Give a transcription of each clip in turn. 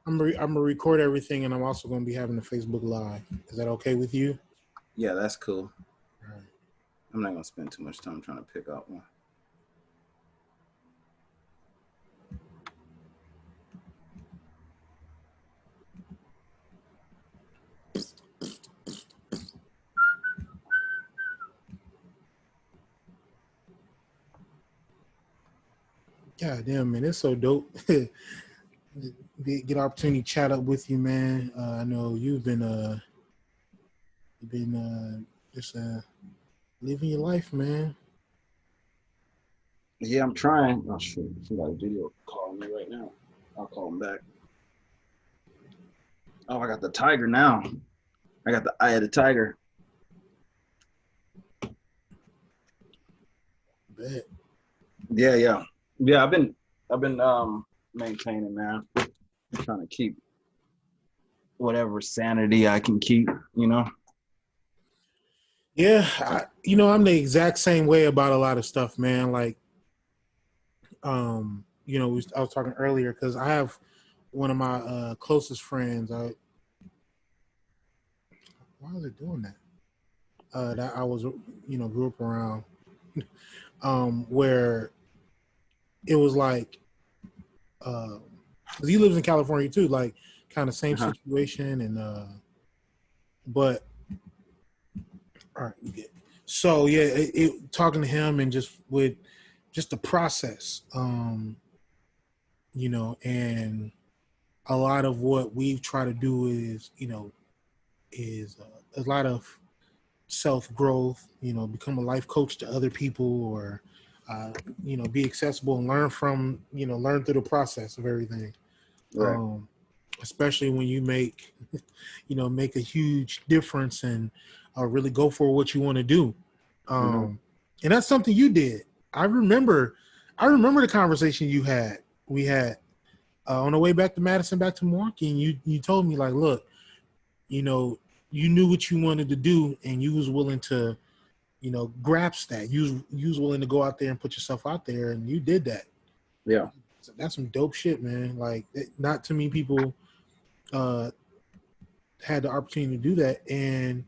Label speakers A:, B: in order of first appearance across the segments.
A: I'm gonna record everything, and I'm also gonna be having a Facebook Live. Is that okay with you?
B: Yeah, that's cool.
A: All right.
B: I'm not gonna spend too much time trying to pick out one.
A: God damn, man, it's so dope. Get an opportunity to chat up with you, man. I know you've been just living your life, man.
B: Yeah, I'm trying. Oh shit, he got a video calling me right now. I'll call him back. Oh, I got the tiger now. I got the eye of the tiger.
A: Bet.
B: Yeah. I've been maintaining, man. I'm trying to keep whatever sanity I can keep. You know.
A: Yeah, I'm the exact same way about a lot of stuff, man. Like, I was talking earlier because I have one of my closest friends. Why is it doing that? That I was, grew up around, where it was like, 'cause he lives in California too, like kind of same
B: Uh-huh.
A: situation, and but all right, we get. So yeah, talking to him and just with just the process, and a lot of what we've tried to do is a lot of self growth, become a life coach to other people, or be accessible and learn through the process of everything.
B: Right.
A: um Especially when you make a huge difference and really go for what you want to do.
B: Mm-hmm.
A: And that's something you did. I remember the conversation we had on the way back to Madison, back to Milwaukee, and you told me, like, look, you know, you knew what you wanted to do, and you was willing to, grasp that. You was willing to go out there and put yourself out there, and you did that.
B: Yeah.
A: So that's some dope shit, man. Like, not too many people uh, had the opportunity to do that, and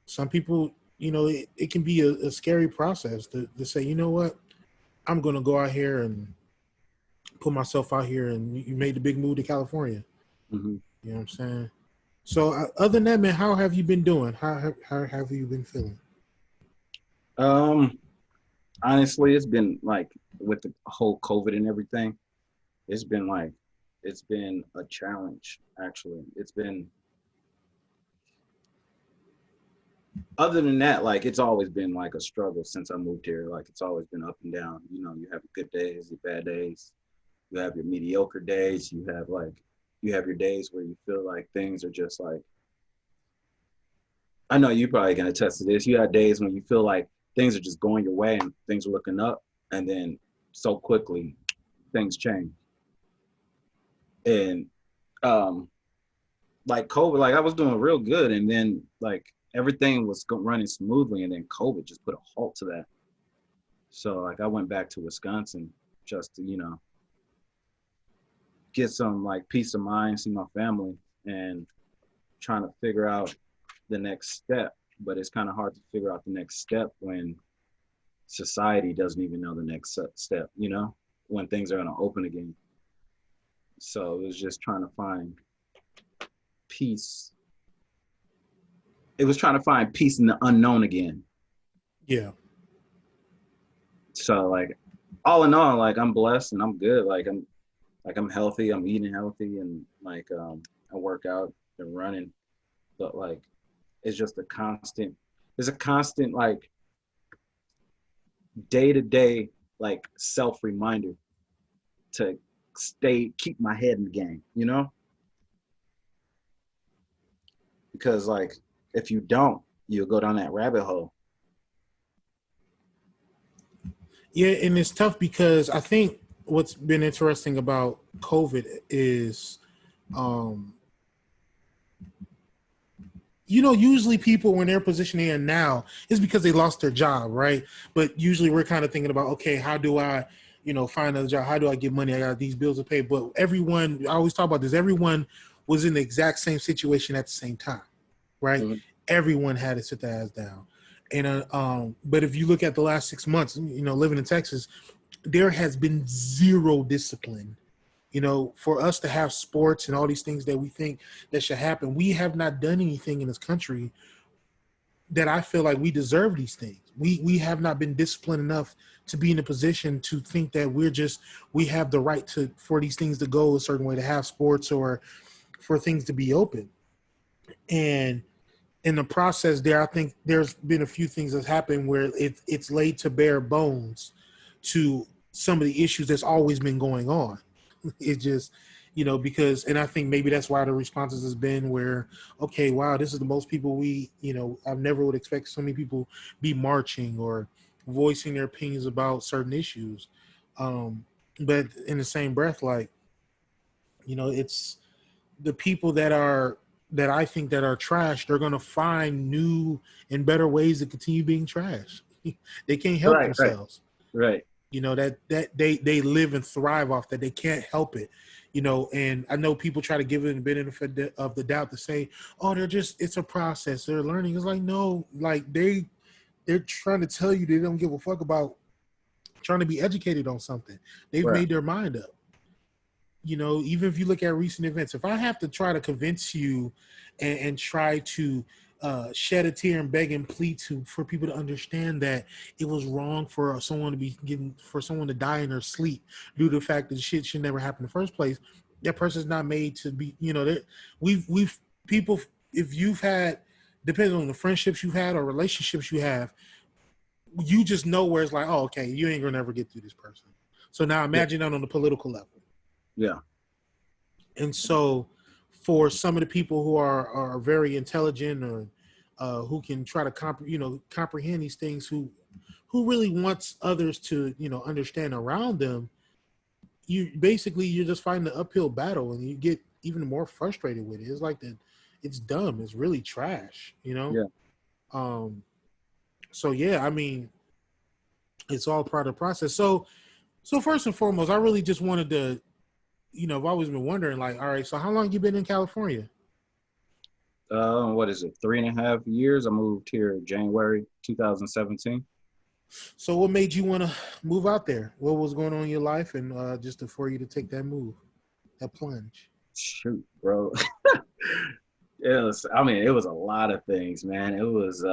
A: some people, it can be a scary process to say, you know what, I'm going to go out here and put myself out here, and you made the big move to California.
B: Mm-hmm.
A: You know what I'm saying? So other than that, man, how have you been doing? How have you been feeling?
B: Um. Honestly, it's been like with the whole COVID and everything. It's been like it's been a challenge. Actually, it's been other than that, like it's always been like a struggle since I moved here. Like it's always been up and down. You know, you have your good days, your bad days, you have your mediocre days, you have your days where you feel like things are just like I know you probably can attest to this. You have days when you feel like things are just going your way and things are looking up, and then so quickly things change. And um like COVID, like I was doing real good, and then like everything was running smoothly, and then COVID just put a halt to that. So like I went back to Wisconsin just to get some like peace of mind, see my family, and trying to figure out the next step. But it's kind of hard to figure out the next step when society doesn't even know the next step, when things are going to open again. So it was just trying to find peace. It was trying to find peace in the unknown again.
A: Yeah.
B: So like all in all, like I'm blessed and I'm good. I'm healthy, I'm eating healthy, and I work out and running. But like it's just there's a constant like day to day like self reminder to keep my head in the game, because like if you don't, you'll go down that rabbit hole.
A: Yeah, and it's tough because I think what's been interesting about COVID is, um, usually people when they're positioning in now is because they lost their job, right? But usually we're kind of thinking about, okay, how do I, find another job. How do I get money? I got these bills to pay. But everyone, I always talk about this. Everyone was in the exact same situation at the same time, right?
B: Mm-hmm.
A: Everyone had to sit their ass down. And but if you look at the last 6 months, living in Texas, there has been zero discipline. For us to have sports and all these things that we think that should happen, we have not done anything in this country that I feel like we deserve these things. We have not been disciplined enough to be in a position to think that we have the right for these things to go a certain way, to have sports or for things to be open. And in the process there, I think there's been a few things that's happened where it's laid to bare bones to some of the issues that's always been going on. It just, because, and I think maybe that's why the responses has been where, okay, wow, this is the most people I've never would expect so many people be marching or voicing their opinions about certain issues. But in the same breath, like, it's the people that I think that are trash, they're going to find new and better ways to continue being trash. They can't help themselves.
B: Right.
A: That they live and thrive off that. They can't help it. And I know people try to give it a benefit of the doubt to say, oh, it's a process. They're learning. It's like, no, like they're trying to tell you they don't give a fuck about trying to be educated on something. They've made their mind up. Even if you look at recent events, if I have to try to convince you and try to shed a tear and beg and plead for people to understand that it was wrong for someone to die in their sleep due to the fact that shit should never happen in the first place, that person's not made to be, that we've people, if you've had, depending on the friendships you've had or relationships you have, you just know where it's like, oh, okay, you ain't gonna never get through this person. So now imagine that on the political level.
B: Yeah.
A: And so for some of the people who are very intelligent or who can try to comprehend these things, who really wants others to, understand around them, you're just fighting the uphill battle and you get even more frustrated with it. It's like it's dumb. It's really trash,
B: Yeah.
A: So yeah, I mean, it's all part of the process. So first and foremost, I really just wanted to, I've always been wondering, like, all right, so how long you been in California?
B: What is it? 3.5 years. I moved here January 2017.
A: So what made you want to move out there? What was going on in your life and just for you to take that move, that plunge?
B: Shoot, bro. It was a lot of things, man. It was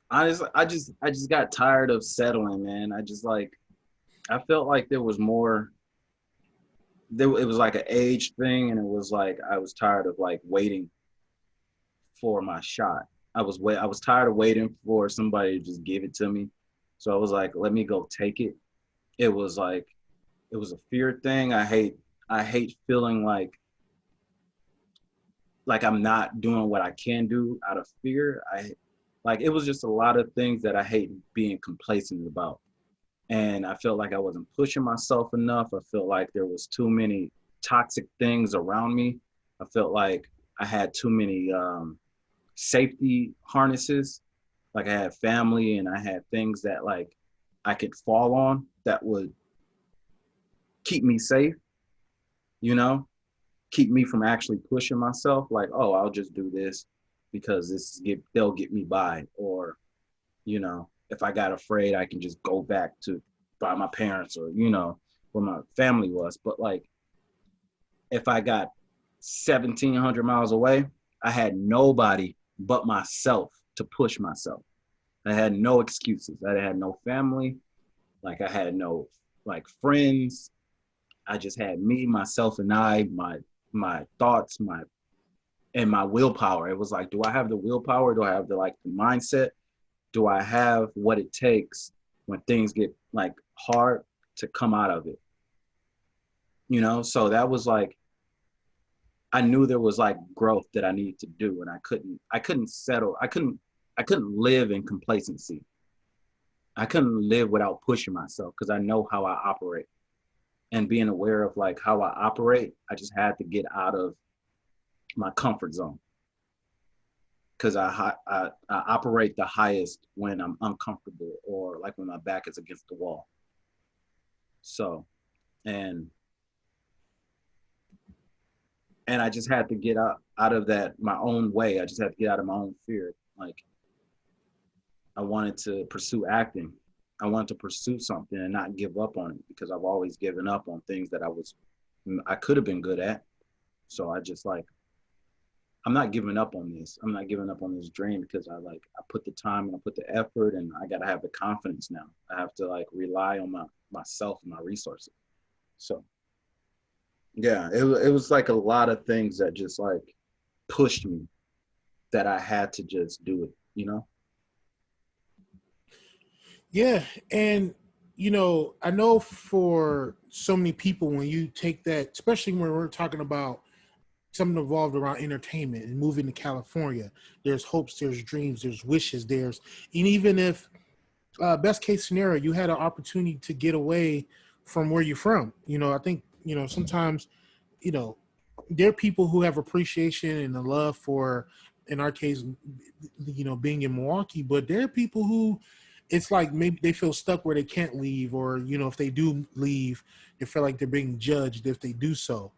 B: I just got tired of settling, man. I felt like there was more. It was like an age thing, and it was like I was tired of like waiting for my shot. I was tired of waiting for somebody to just give it to me. So I was like, let me go take it. It was a fear thing. I hate feeling like I'm not doing what I can do out of fear. It was just a lot of things that I hate being complacent about. And I felt like I wasn't pushing myself enough. I felt like there was too many toxic things around me. I felt like I had too many safety harnesses. Like I had family and I had things that like I could fall on that would keep me safe, keep me from actually pushing myself. Like, oh, I'll just do this because they'll get me by. Or, if I got afraid, I can just go back to by my parents or, where my family was. But like, if I got 1,700 miles away, I had nobody but myself to push myself. I had no excuses. I had no family. Like I had no like friends. I just had me, myself, and my thoughts, my willpower. It was like, do I have the willpower? Do I have the mindset? Do I have what it takes when things get like hard to come out of it? So that was like, I knew there was like growth that I needed to do, and I couldn't settle. I couldn't live in complacency. I couldn't live without pushing myself because I know how I operate. And being aware of like how I operate, I just had to get out of my comfort zone. because I operate the highest when I'm uncomfortable or like when my back is against the wall. So, and I just had to get out of that my own way. I just had to get out of my own fear. Like I wanted to pursue acting. I wanted to pursue something and not give up on it because I've always given up on things that I could have been good at. So I just like, I'm not giving up on this. I'm not giving up on this dream because I put the time and I put the effort and I got to have the confidence now. I have to like rely on myself and my resources. So yeah, it was like a lot of things that just like pushed me that I had to just do it, you know?
A: Yeah, and I know for so many people when you take that, especially when we're talking about something involved around entertainment and moving to California, there's hopes, there's dreams, there's wishes, and even if best case scenario, you had an opportunity to get away from where you're from. I think sometimes there are people who have appreciation and a love for, in our case, being in Milwaukee, but there are people who it's like maybe they feel stuck where they can't leave, or if they do leave, they feel like they're being judged if they do so.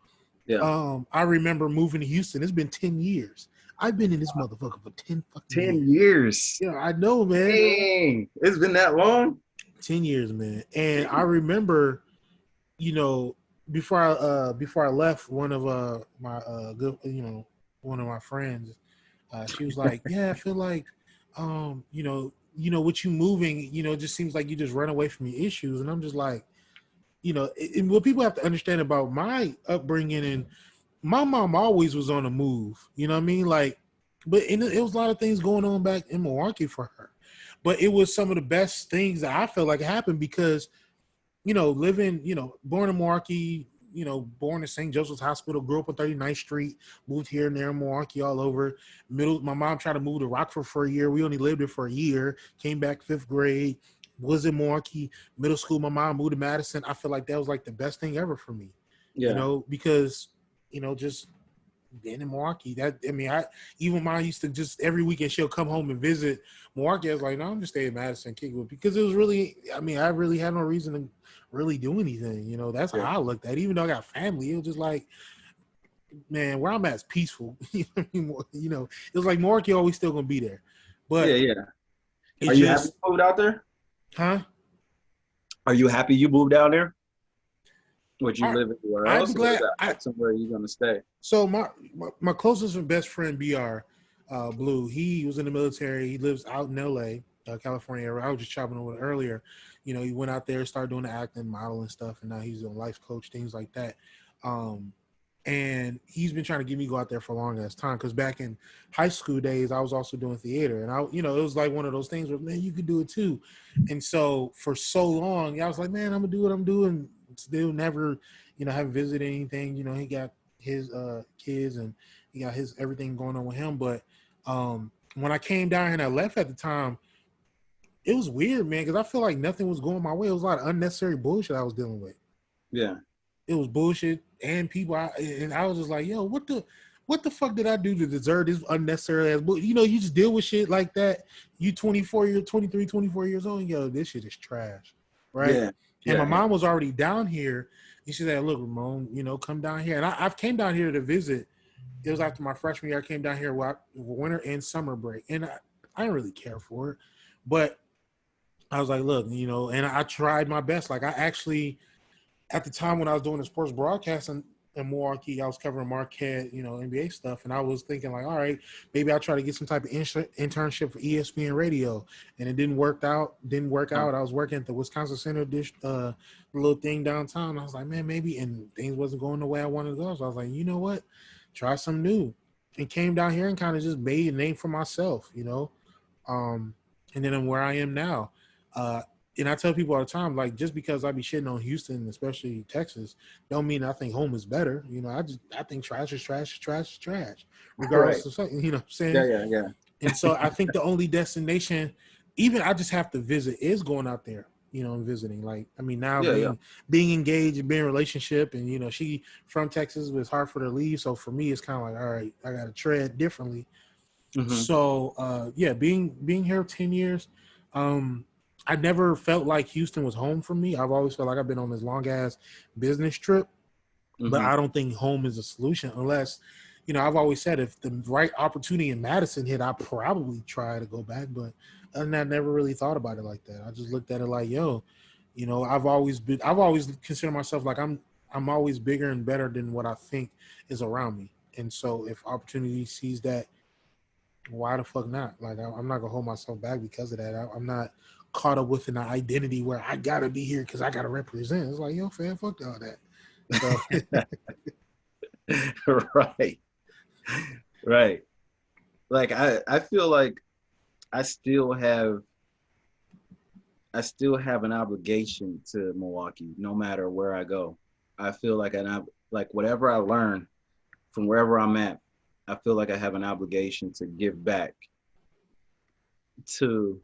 B: Yeah.
A: I remember moving to Houston. It's been 10 years. I've been in this motherfucker for 10 fucking
B: 10
A: years.
B: years.
A: Yeah, I know, man.
B: Dang. It's been that long?
A: 10 years, man. And I remember, you know, before I left, one of my good, one of my friends, she was like, "Yeah, I feel like, with you moving, it just seems like you just run away from your issues." And I'm just like, and what people have to understand about my upbringing, and my mom always was on the move. You know what I mean? Like, but it was a lot of things going on back in Milwaukee for her. But it was some of the best things that I felt like happened because living, born in Milwaukee, born in St. Joseph's Hospital, grew up on 39th Street, moved here and there in Milwaukee, all over. My mom tried to move to Rockford for a year. We only lived there for a year, came back 5th grade, was in Milwaukee. Middle school, my mom moved to Madison. I feel like that was like the best thing ever for me,
B: Yeah.
A: Because, just being in Milwaukee, I even mom used to just every weekend she'll come home and visit Milwaukee. I was like, no, I'm just staying in Madison, Kickwood, because it was really, I really had no reason to really do anything. That's how
B: Yeah.
A: I looked at it. Even though I got family, it was just like, man, where I'm at is peaceful. It was like Milwaukee always still gonna be there,
B: Yeah.
A: but
B: Yeah. Are
A: it's
B: you happy
A: just,
B: you moved out there?
A: huh?
B: Are you happy you moved down there? Would you
A: I,
B: live anywhere
A: I'm
B: else, or is
A: glad.
B: that like somewhere you're gonna stay?
A: So my closest and best friend, Br, Blue, he was in the military. He lives out in LA, California. I was just chopping over it earlier. He went out there, started doing the acting, modeling stuff, and now he's a life coach, things like that. And he's been trying to get me to go out there for a long ass time, because back in high school days, I was also doing theater, and it was like one of those things where, man, you could do it too. And so for so long, I was like, man, I'm gonna do what I'm doing. Still never, haven't visited anything. He got his kids, and he got his everything going on with him. But when I came down here and I left at the time, it was weird, man, because I feel like nothing was going my way. It was a lot of unnecessary bullshit I was dealing with.
B: Yeah.
A: It was bullshit and people, and I was just like, yo, what the fuck did I do to deserve this unnecessary ass bullshit? You just deal with shit like that. You 23, 24 years old, yo, this shit is trash, right?
B: Yeah.
A: And my
B: Yeah.
A: mom was already down here, and she said, look, Ramone, come down here. And I've came down here to visit. It was after my freshman year. I came down here winter and summer break, and I didn't really care for it, but I was like, look, and I tried my best. Like, I actually, at the time when I was doing the sports broadcasting in Milwaukee, I was covering Marquette, NBA stuff, and I was thinking like, all right, maybe I'll try to get some type of internship for ESPN radio, and it didn't work out. I was working at the Wisconsin Center dish, little thing downtown. I was like, man, maybe, and things wasn't going the way I wanted to go. So I was like, you know what, try something new, and came down here and kind of just made a name for myself, and then I'm where I am now. And I tell people all the time, like, just because I be shitting on Houston, especially Texas, don't mean I think home is better. I think trash is trash is trash is trash,
B: Right.
A: regardless of something. You know what I'm saying?
B: Yeah. Yeah. Yeah.
A: And so I think the only destination, even I just have to visit, is going out there, and visiting. Like, I mean, now
B: Yeah. Yeah.
A: being engaged and being in a relationship, and she from Texas, but it's hard for her to leave. So for me, it's kind of like, all right, I got to tread differently.
B: Hmm.
A: So yeah, being here 10 years, I never felt like Houston was home for me. I've always felt like I've been on this long ass business trip, but
B: Hmm.
A: I don't think home is a solution unless, I've always said if the right opportunity in Madison hit, I'd probably try to go back. But other than that, I never really thought about it like that. I just looked at it like, yo, I've always considered myself like I'm always bigger and better than what I think is around me. And so if opportunity sees that, why the fuck not? Like I'm not gonna hold myself back because of that. I'm not caught up with an identity where I gotta be here because I gotta represent. It's like, yo, fam, fuck all that. So
B: Right. Right. Like I feel like I still have I still have an obligation to Milwaukee no matter where I go. I feel like like whatever I learn from wherever I'm at, I feel like I have an obligation to give back to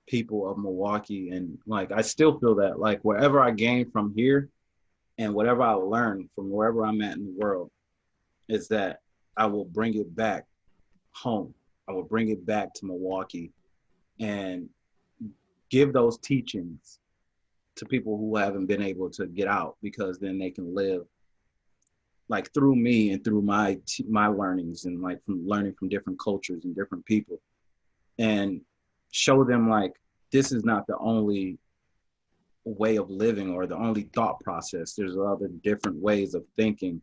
B: people of Milwaukee. And like I still feel that like wherever I gain from here and whatever I learn from wherever I'm at in the world is that I will bring it back home. I will bring it back to Milwaukee and give those teachings to people who haven't been able to get out, because then they can live like through me and through my learnings and like from learning from different cultures and different people, and show them like this is not the only way of living or the only thought process. There's other different ways of thinking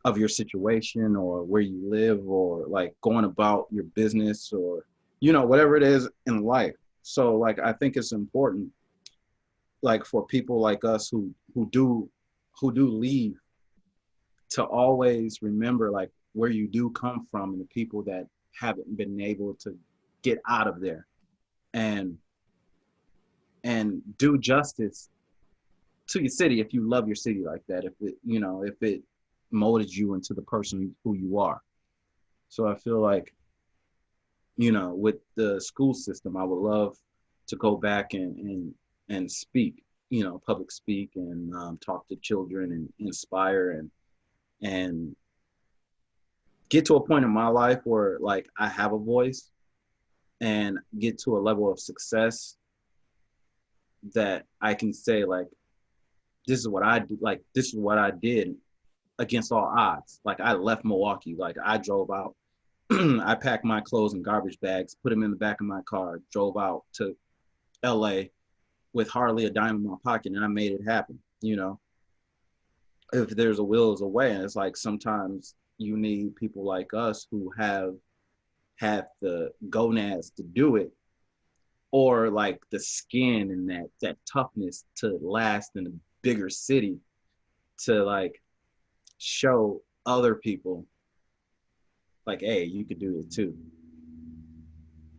B: of your situation or where you live or like going about your business or whatever it is in life. So like I think it's important like for people like us who do leave to always remember like where you do come from and the people that haven't been able to get out of there, and do justice to your city if you love your city like that, if it molded you into the person who you are. So I feel like with the school system I would love to go back and speak, public speak, and talk to children and inspire and get to a point in my life where like I have a voice and get to a level of success that I can say like this is what I do, like this is what I did against all odds. Like I left Milwaukee, like I drove out. I packed my clothes in garbage bags, put them in the back of my car, drove out to LA with hardly a dime in my pocket, and I made it happen. If there's a will, there's a way. And it's like sometimes you need people like us who have had the gonads to do it, or like the skin and that toughness to last in a bigger city, to like show other people like, hey, you could do it too.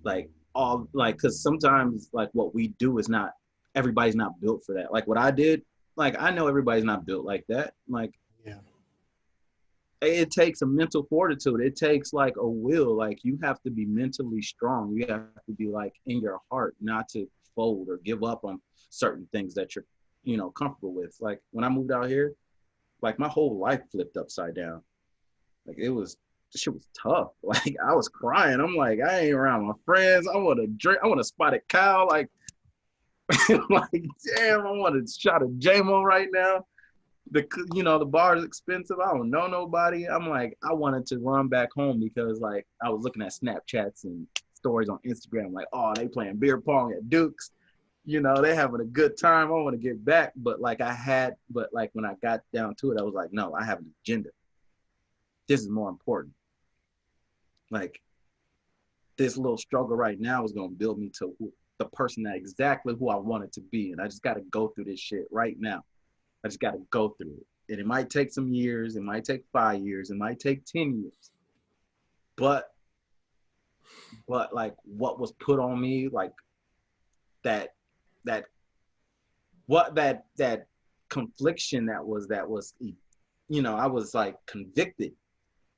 B: Like all like because sometimes like what we do is not, everybody's not built for that. Like what I did, like I know everybody's not built like that. Like
A: yeah,
B: it takes a mental fortitude. It takes like a will. Like you have to be mentally strong. You have to be like in your heart not to fold or give up on certain things that you're, comfortable with. Like when I moved out here, like my whole life flipped upside down. Like this shit was tough. Like I was crying. I'm like, I ain't around my friends. I want to drink. I want to spot a cow. Like, like, damn, I want a shot of JMO right now. The bar is expensive. I don't know nobody. I'm like, I wanted to run back home because like I was looking at Snapchats and stories on Instagram, like, oh, they playing beer pong at Duke's. They having a good time. I want to get back. But like when I got down to it, I was like, no, I have an agenda. This is more important. Like this little struggle right now is gonna build me to the person that exactly who I wanted to be. And I just gotta go through this shit right now. I just got to go through it. And it might take some years. It might take 5 years. It might take 10 years. But like what was put on me, like that, that, that confliction that was, I was like convicted.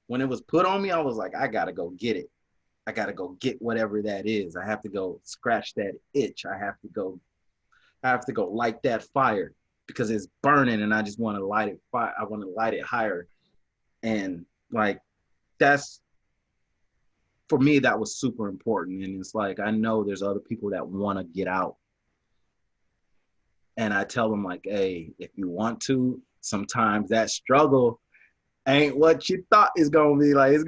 B: When it was put on me, I was like, I got to go get it. I got to go get whatever that is. I have to go scratch that itch. I have to go light that fire, because it's burning and I just want to light it fire. I want to light it higher. And like, that's for me, that was super important. And it's like, I know there's other people that want to get out. And I tell them like, hey, if you want to, sometimes that struggle ain't what you thought it's gonna be. Like, it's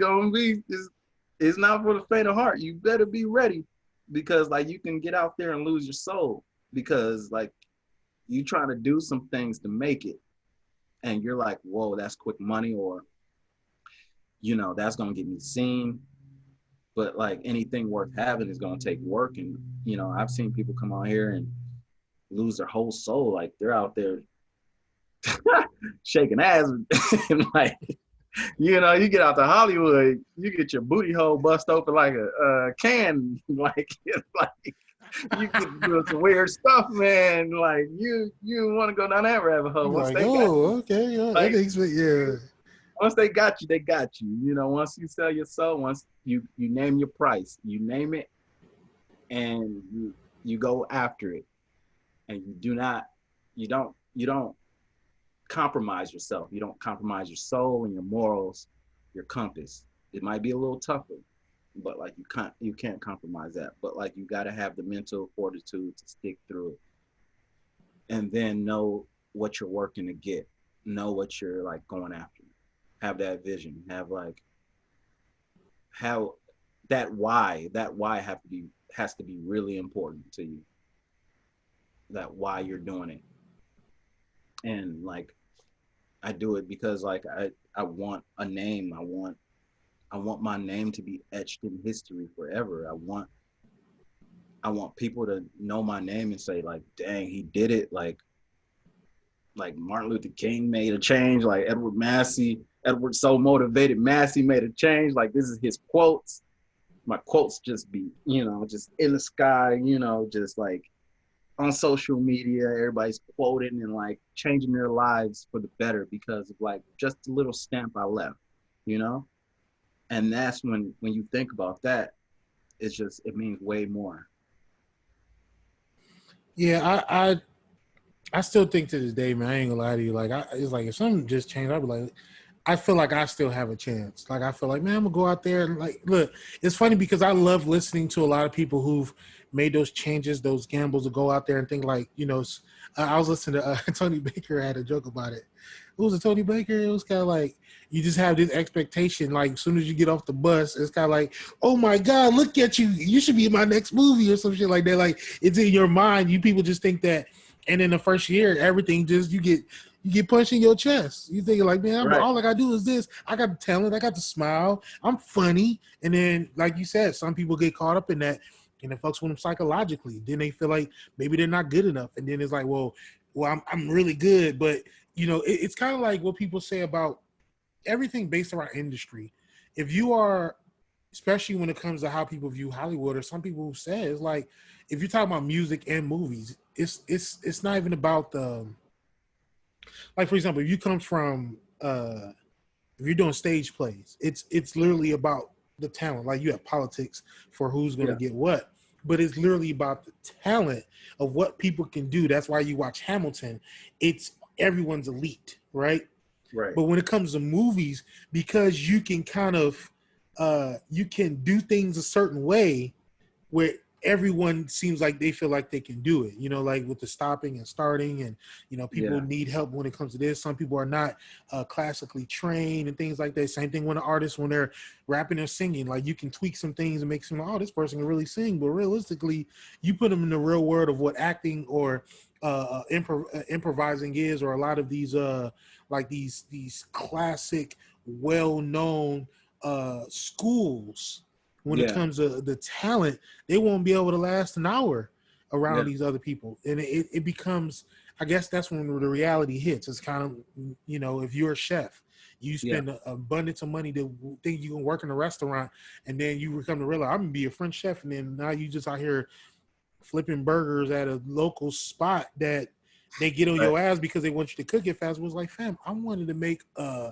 B: not for the faint of heart. You better be ready, because like you can get out there and lose your soul, because like you trying to do some things to make it, and you're like, whoa, that's quick money, or that's gonna get me seen. But like anything worth having is gonna take work. And I've seen people come out here and lose their whole soul. Like they're out there shaking ass and like, you get out to Hollywood, you get your booty hole bust open like a can. Like, it's like you get doing some weird stuff, man. Like you want to go down that rabbit hole. Once
A: like,
B: they got
A: oh,
B: you,
A: okay, yeah,
B: like,
A: that makes me, yeah.
B: once they got you, they got you. Once you sell your soul, once you name your price, you name it, and you go after it, and you don't compromise yourself. You don't compromise your soul and your morals, your compass. It might be a little tougher, but like you can't compromise that. But like you got to have the mental fortitude to stick through it, and then know what you're working to get, know what you're like going after, have that vision, have that why has to be really important to you. That why you're doing it. And like I do it because like I want a name. I want my name to be etched in history forever. I want people to know my name and say like, dang, he did it. Like Martin Luther King made a change. Like Edward So Motivated Massey made a change. Like this is his quotes. My quotes just be, just in the sky, just like on social media, everybody's quoting and like changing their lives for the better because of like just a little stamp I left, and that's when you think about that, it means way more.
A: Yeah, I still think to this day, man, I ain't gonna lie to you. Like, it's like if something just changed, I'd be like, I feel like I still have a chance. Like, I feel like, man, I'm gonna go out there and like, look, it's funny because I love listening to a lot of people who've made those changes, those gambles to go out there and think like, I was listening to Tony Baker had a joke about it. Who was it, Tony Baker? It was kind of like, you just have this expectation. Like, as soon as you get off the bus, it's kind of like, oh my God, look at you. You should be in my next movie or some shit like that. Like, it's in your mind. You people just think that. And in the first year, everything just you get punched in your chest. You think like, man,
B: Right.
A: all I gotta do is this. I got the talent. I got the smile. I'm funny. And then, like you said, some people get caught up in that, and it fucks with them psychologically. Then they feel like maybe they're not good enough. And then it's like, well, I'm really good, but it's kind of like what people say about everything based around industry. If you are, especially when it comes to how people view Hollywood, or some people who say it's like, if you're talking about music and movies, it's not even about the, like, for example, if you come from if you're doing stage plays, it's literally about the talent. Like you have politics for who's going to get what, but it's literally about the talent of what people can do. That's why you watch Hamilton. It's everyone's elite, right?
B: Right.
A: But when it comes to movies, because you can kind of you can do things a certain way where everyone seems like they feel like they can do it, like with the stopping and starting, and people need help when it comes to this. Some people are not classically trained and things like that. Same thing when an artist, when they're rapping or singing, like you can tweak some things and make some, oh, this person can really sing, but realistically you put them in the real world of what acting or improvising is, or a lot of these like these classic well-known schools. When it comes to the talent, they won't be able to last an hour around these other people. And it becomes, I guess that's when the reality hits. It's kind of, if you're a chef, you spend an abundance of money to think you can work in a restaurant, and then you come to realize, I'm going to be a French chef, and then now you just out here flipping burgers at a local spot that they get on your ass because they want you to cook it fast. It was like, fam, I wanted to make a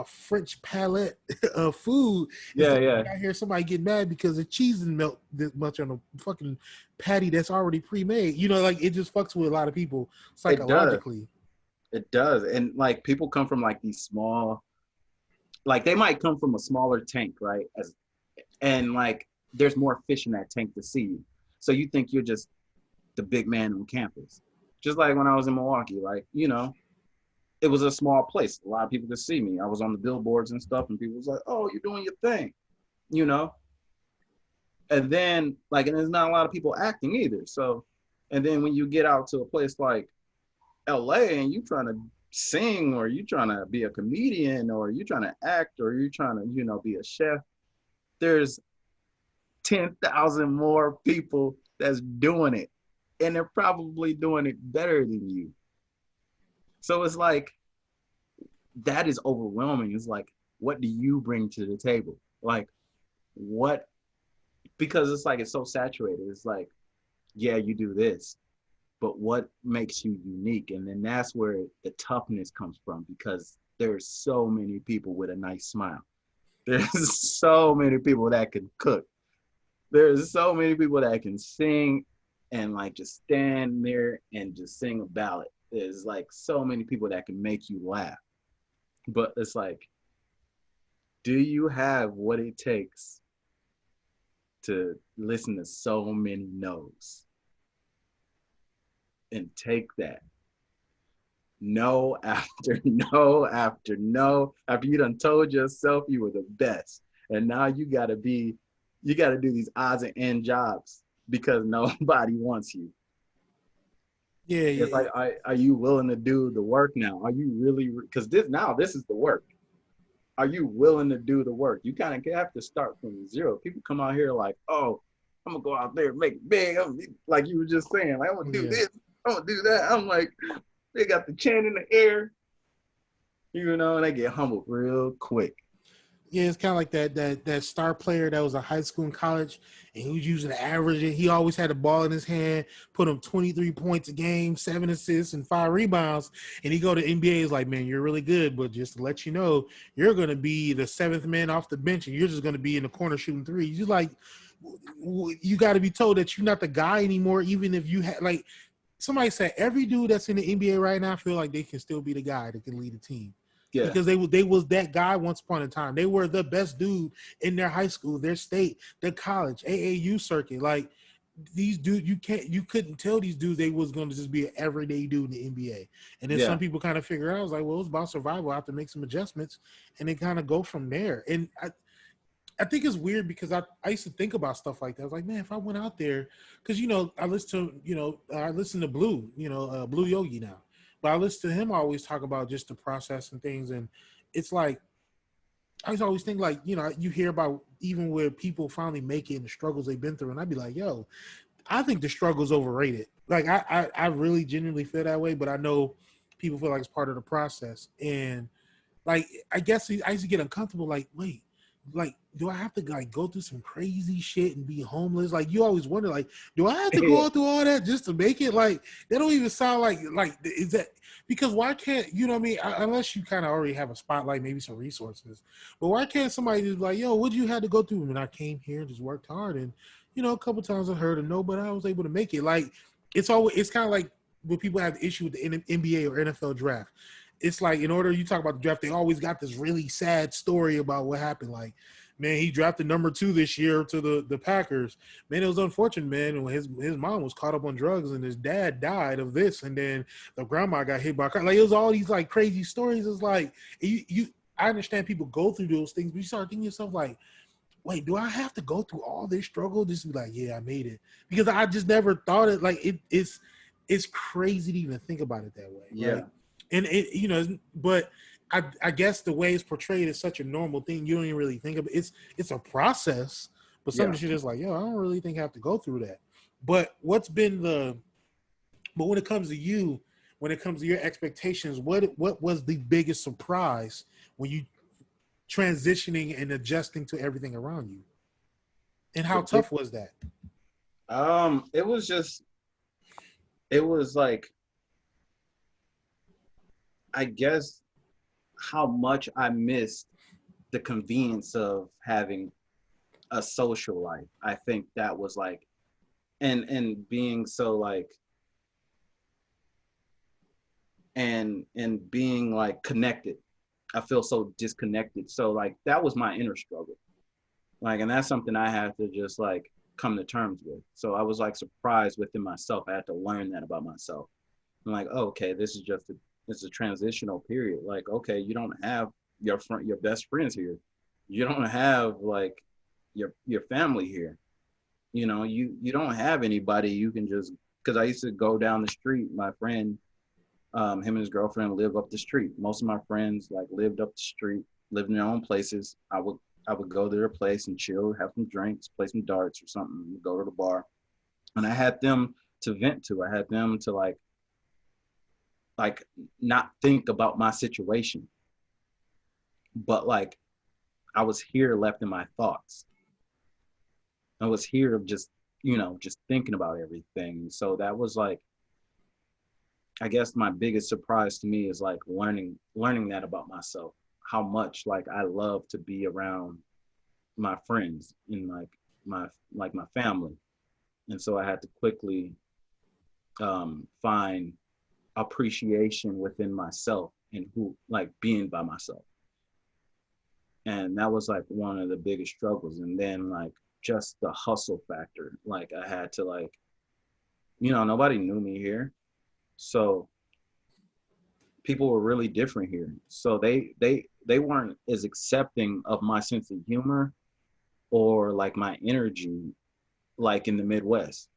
A: French palette of food. I hear somebody get mad because the cheese didn't melt this much on a fucking patty that's already pre-made. Like it just fucks with a lot of people psychologically.
B: It does. And like people come from like these small, like they might come from a smaller tank, right? And like, there's more fish in that tank to see you. So you think you're just the big man on campus. Just like when I was in Milwaukee, like, you know, it was a small place. A lot of people could see me. I was on the billboards and stuff, and people was like, "Oh, you're doing your thing," you know. And then like, and there's not a lot of people acting either. So, and then when you get out to a place like LA and you trying to sing, or you trying to be a comedian, or you trying to act, or you trying to, you know, be a chef, there's 10,000 more people that's doing it, and they're probably doing it better than you. So it's like, that is overwhelming. It's like, what do you bring to the table? Like, what? Because it's like, it's so saturated. It's like, yeah, you do this, but what makes you unique? And then that's where the toughness comes from, because there's so many people with a nice smile. There's so many people that can cook. There's so many people that can sing and like just stand there and just sing a ballad. There's like so many people that can make you laugh. But it's like, do you have what it takes to listen to so many no's and take that no after no after no, after you done told yourself you were the best, and now you got to do these odds and end jobs because nobody wants you.
A: Yeah,
B: It's
A: yeah,
B: like, are you willing to do the work now? Are you really, because this is the work. Are you willing to do the work? You kind of have to start from zero. People come out here like, oh, I'm gonna go out there and make it big. Like you were just saying, like, I'm gonna do
A: yeah.
B: this, I'm gonna do that. I'm like, they got the chin in the air, you know, and they get humbled real quick.
A: Yeah, it's kind of like that star player that was in high school and college, and he was using the average. And he always had the ball in his hand, put him 23 points a game, 7 assists, and 5 rebounds. And he go to NBA, is like, man, you're really good, but just to let you know, you're going to be the seventh man off the bench, and you're just going to be in the corner shooting threes. You like, you got to be told that you're not the guy anymore, even if you had like somebody said every dude that's in the NBA right now feel like they can still be the guy that can lead a team
B: Yeah,
A: because they was that guy once upon a time. They were the best dude in their high school, their state, their college, AAU circuit. Like these dudes, you couldn't tell these dudes they was going to just be an everyday dude in the NBA. And then
B: yeah,
A: some people kind of figure out, I was like, well, it's about survival. I have to make some adjustments, and then kind of go from there. And I think it's weird because I used to think about stuff like that. I was like, man, if I went out there, because I listen to I listen to Blue, Blue Yogi now, but I listen to him always talk about just the process and things, and it's like I always think like you hear about even where people finally make it and the struggles they've been through, and I'd be like, yo, I think the struggle's overrated. Like I really genuinely feel that way, but I know people feel like it's part of the process, and like I guess I used to get uncomfortable. Like, wait, like do I have to like go through some crazy shit and be homeless? Like you always wonder, like, do I have to
B: yeah,
A: go through all that just to make it? Like that don't even sound like is that because why can't you know what I mean? Unless you kind of already have a spotlight, maybe some resources, but why can't somebody just be like, yo, what you had to go through? And I came here and just worked hard, and a couple times I heard a no, but I was able to make it. Like it's kind of like when people have the issue with the NBA or NFL draft, it's like in order you talk about the draft, they always got this really sad story about what happened. Like, man, he drafted number 2 this year to the Packers. Man, it was unfortunate, man. When his mom was caught up on drugs and his dad died of this, and then the grandma got hit by a car. Like it was all these like crazy stories. It's like you I understand people go through those things, but you start thinking to yourself like, wait, do I have to go through all this struggle just to be like, yeah, I made it? Because I just never thought it like it's crazy to even think about it that way.
B: yeah,
A: Like, and but I guess the way it's portrayed is such a normal thing. You don't even really think of it. It's a process, but some of
B: yeah.
A: the shit is like, yo, I don't really think I have to go through that. But but when it comes to you, when it comes to your expectations, what was the biggest surprise when you transitioning and adjusting to everything around you? And how
B: The big,
A: tough was that?
B: it was just, it was like, I guess how much I missed the convenience of having a social life. I think that was like, and being so like, and being like connected. I feel so disconnected. So like that was my inner struggle. Like, and that's something I had to just like come to terms with. So I was like surprised within myself. I had to learn that about myself. I'm like, oh, okay, this is just it's a transitional period. Like, okay, you don't have your best friends here. You don't have like your family here. You know, you don't have anybody you can just, because I used to go down the street. My friend, him and his girlfriend live up the street. Most of my friends like lived up the street, lived in their own places. I would go to their place and chill, have some drinks, play some darts or something, go to the bar. And I had them to vent to. I had them to like not think about my situation. But like I was here left in my thoughts. I was here of just, just thinking about everything. So that was like, I guess my biggest surprise to me is like learning that about myself, how much like I love to be around my friends and my family. And so I had to quickly find appreciation within myself and who, like, being by myself. And that was like one of the biggest struggles. And then like just the hustle factor, like I had to like, nobody knew me here, so people were really different here. So they weren't as accepting of my sense of humor or like my energy like in the Midwest.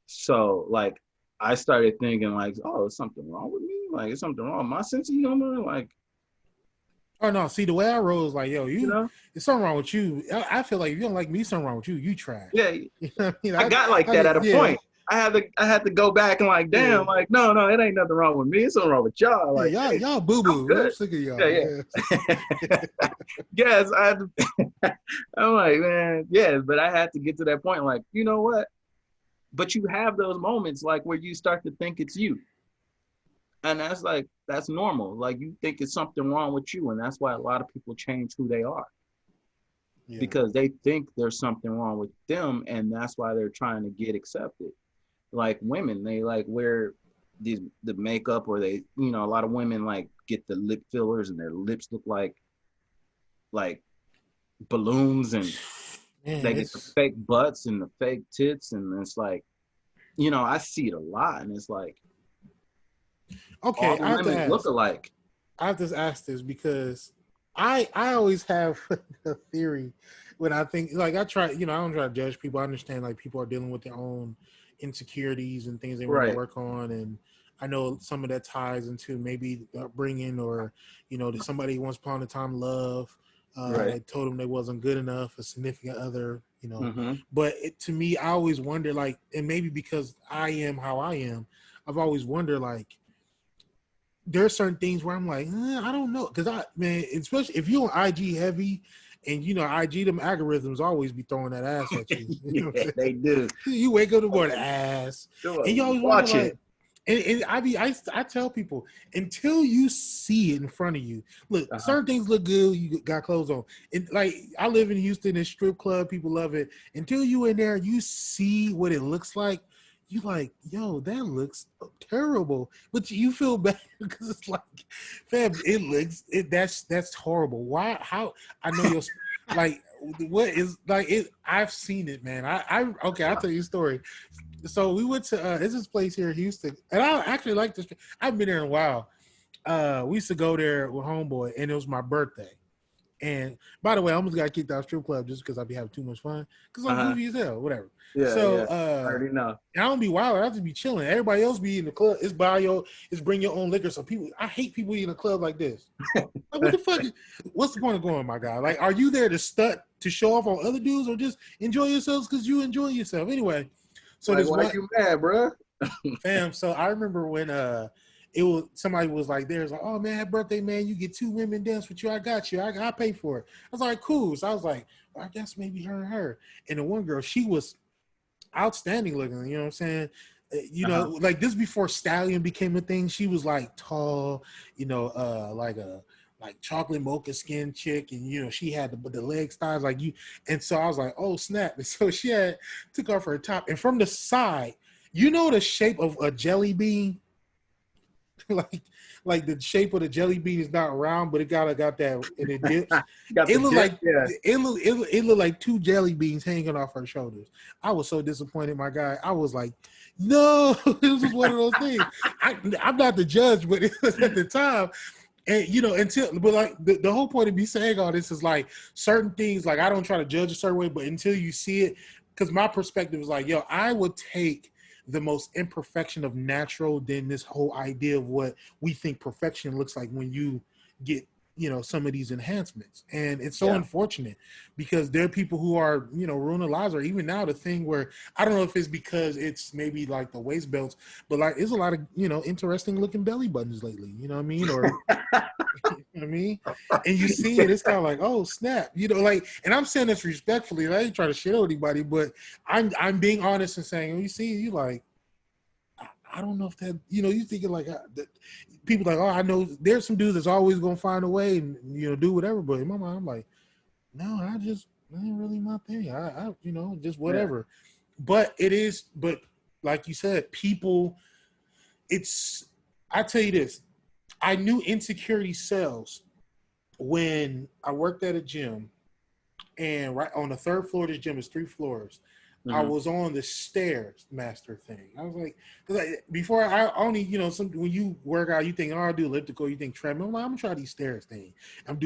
B: So like I started thinking like, oh, is something wrong with me? Like, is something wrong with my sense of humor? Like,
A: Oh no! See, the way I roll is like, yo,
B: you know,
A: there's something wrong with you. I feel like if you don't like me, something wrong with you. You trash.
B: yeah.
A: You know what I mean?
B: I got like that at a point. I had to go back and like, damn, like, no, it ain't nothing wrong with me. It's something wrong with y'all. Like,
A: yeah,
B: hey,
A: y'all boo boo. I'm sick of y'all.
B: Yeah. Yes, I had to. I'm like, man, yes, but I had to get to that point. Like, you know what? But you have those moments like where you start to think it's you, and that's normal. Like you think it's something wrong with you, and that's why a lot of people change who they are. Because they think there's something wrong with them, and that's why they're trying to get accepted. Like women, they like wear the makeup, or they, a lot of women like get the lip fillers and their lips look like balloons, and
A: Man,
B: they get the fake butts and the fake tits, and it's like, I see it a lot, and it's like,
A: okay,
B: all the women look alike.
A: I have to ask this because I always have a theory when I think, like, I don't try to judge people. I understand like people are dealing with their own insecurities and things they want to work on, and I know some of that ties into maybe upbringing, or that somebody once upon a time love that told them they wasn't good enough, a significant other, But to me, I always wonder, like, and maybe because I am how I am, I've always wondered, like, there are certain things where I'm like, I don't know, because especially if you're on IG heavy, and IG, them algorithms always be throwing that ass at you.
B: Yeah, they do.
A: You wake up to go to ass, and you always wonder, like, and I tell people, until you see it in front of you, look, certain things look good. You got clothes on, and like I live in Houston, a strip club, people love it. Until you in there, you see what it looks like. You like, yo, that looks terrible, but you feel bad because it's like, fam, that's horrible. Why? How? I know you're like, what is like it? I've seen it, man. Okay, I'll tell you a story. So we went to there's this place here in Houston, and I actually like this. I've been there in a while. We used to go there with homeboy, and it was my birthday. And by the way, I almost got kicked out of strip club just because I'd be having too much fun. Because I'm goofy as hell, whatever.
B: Yeah,
A: so
B: I already know.
A: I don't be wild. I have to be chilling. Everybody else be in the club. It's bring your own liquor. So I hate people in a club like this. Like, what the fuck? What's the point of going, my guy? Like, are you there to stunt, to show off on other dudes, or just enjoy yourselves because you enjoy yourself? Anyway, so
B: like, why you mad, bro?
A: Fam, so I remember when somebody was like, there's like, oh man, happy birthday, man, you get 2 women dance with you, I got you, I pay for it. I was like, cool. So I was like, well, I guess maybe her and her. And the one girl, she was outstanding looking, you know what I'm saying? Like this before stallion became a thing. She was like tall, like chocolate mocha skin chick, and she had the leg styles like you. And so I was like, oh snap. And so she took off her top, and from the side, the shape of a jelly bean. like the shape of the jelly bean is not round, but it got that, and it dips.
B: Got
A: It
B: the
A: looked
B: dip,
A: like
B: yeah.
A: it looked like two jelly beans hanging off her shoulders. I was so disappointed, my guy. I was like, no, this was one of those things. I'm not the judge, but it was at the time. And but like the whole point of me saying all this is like certain things, like I don't try to judge a certain way, but until you see it, because my perspective is like, yo, I would take the most imperfection of natural than this whole idea of what we think perfection looks like when you get some of these enhancements. And it's so unfortunate because there are people who are ruining lives, or even now the thing where I don't know if it's because it's maybe like the waist belts, but like there's a lot of interesting looking belly buttons lately, you know what I mean, or you know what I mean, and you see it, it's kind of like, oh snap, like, and I'm saying this respectfully, I ain't trying to shit on anybody, but I'm being honest and saying, you see, you like, I don't know if that, you thinking like people like, oh, I know there's some dudes that's always gonna find a way and do whatever. But in my mind, I'm like, no, that ain't really my thing. I just whatever. Yeah. But like you said, people, I tell you this, I knew insecurity sells when I worked at a gym, and right on the third floor of this gym is 3 floors. I was on the stairs master thing. I was like, before I only, when you work out, you think, oh, I'll do elliptical, you think treadmill. I'm like, I'm gonna try these stairs thing. I'm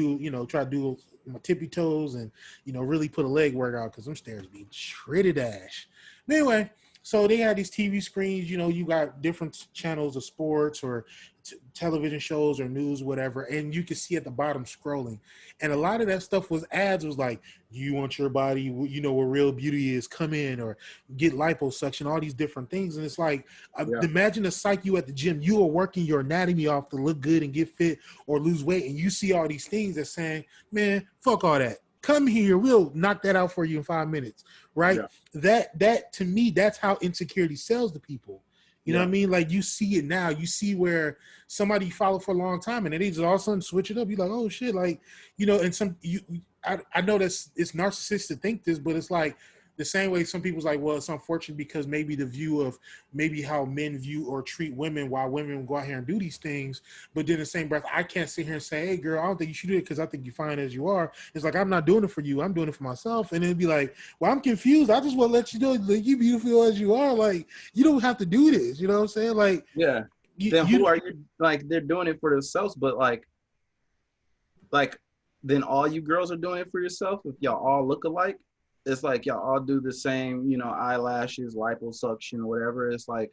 A: try to do my tippy toes and, really put a leg workout because them stairs be shredded ash. But anyway, so they had these TV screens, you got different channels of sports or television shows or news, whatever, and you can see at the bottom scrolling. And a lot of that stuff was ads, was like, you want your body, where real beauty is, come in, or get liposuction, all these different things. And it's like, imagine a psych you at the gym, you are working your anatomy off to look good and get fit or lose weight, and you see all these things that's saying, man, fuck all that. Come here, we'll knock that out for you in 5 minutes, right? Yeah. That to me, that's how insecurity sells to people. You know what I mean? Like, you see it now. You see where somebody followed for a long time and then they just all of a sudden switch it up. You're like, oh shit, like, and I know that's, it's narcissistic to think this, but it's like the same way some people's like, well, it's unfortunate because maybe the view of maybe how men view or treat women while women go out here and do these things. But then in the same breath, I can't sit here and say, hey girl, I don't think you should do it because I think you're fine as you are. It's like, I'm not doing it for you. I'm doing it for myself. And it'd be like, well, I'm confused. I just want to let you know, like, you beautiful as you are. Like, you don't have to do this. You know what I'm saying? Like,
B: yeah. Then who are you? Like, they're doing it for themselves, but like then all you girls are doing it for yourself. If y'all all look alike, it's like y'all all do the same, eyelashes, liposuction, whatever. It's like,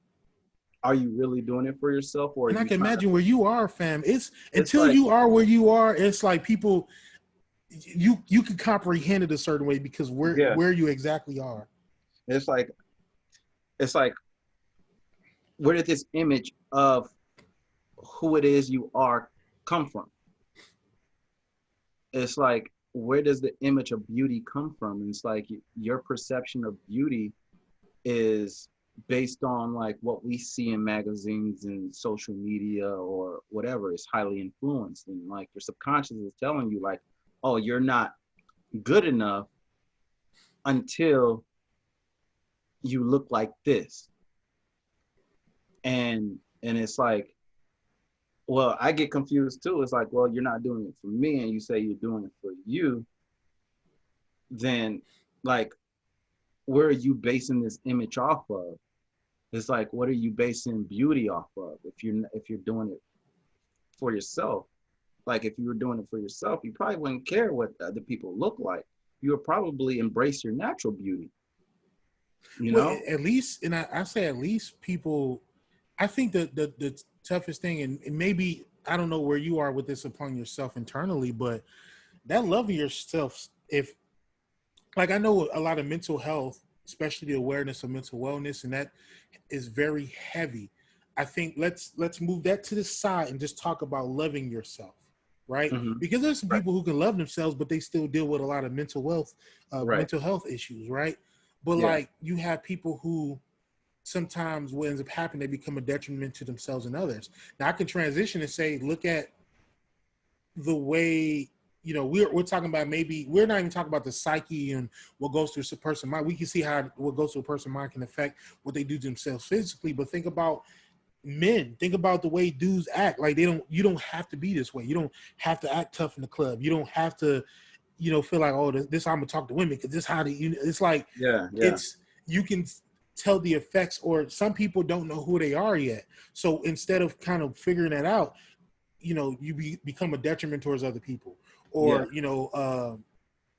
B: are you really doing it for yourself? Or
A: and I can imagine where you are, fam. It's until
B: like,
A: you are where you are, it's like people, you can comprehend it a certain way because where you exactly are.
B: It's like, where did this image of who it is you are come from? It's like, where does the image of beauty come from? And it's like, your perception of beauty is based on like what we see in magazines and social media or whatever. Is highly influenced, and like your subconscious is telling you like, oh, you're not good enough until you look like this. And it's like, well, I get confused too. It's like, well, you're not doing it for me, and you say you're doing it for you. Then, like, where are you basing this image off of? It's like, what are you basing beauty off of? If you're doing it for yourself, like if you were doing it for yourself, you probably wouldn't care what other people look like. You would probably embrace your natural beauty.
A: Well, at least, and I say at least people. I think the toughest thing, and maybe I don't know where you are with this upon yourself internally, but that love of yourself, if like I know a lot of mental health, especially the awareness of mental wellness, and that is very heavy. I think let's move that to the side and just talk about loving yourself, right? Because there's some people who can love themselves, but they still deal with a lot of mental health issues, right? But like you have people who sometimes what ends up happening, they become a detriment to themselves and others. Now I can transition and say, look at the way, we're talking about, maybe we're not even talking about the psyche and what goes through a person's mind. We can see how what goes through a person's mind can affect what they do to themselves physically, but think about men. Think about the way dudes act. Like you don't have to be this way. You don't have to act tough in the club. You don't have to, feel like, oh, this I'm gonna talk to women because this how to. It's like
B: Yeah.
A: it's you can tell the effects, or some people don't know who they are yet. So instead of kind of figuring that out, you become a detriment towards other people, or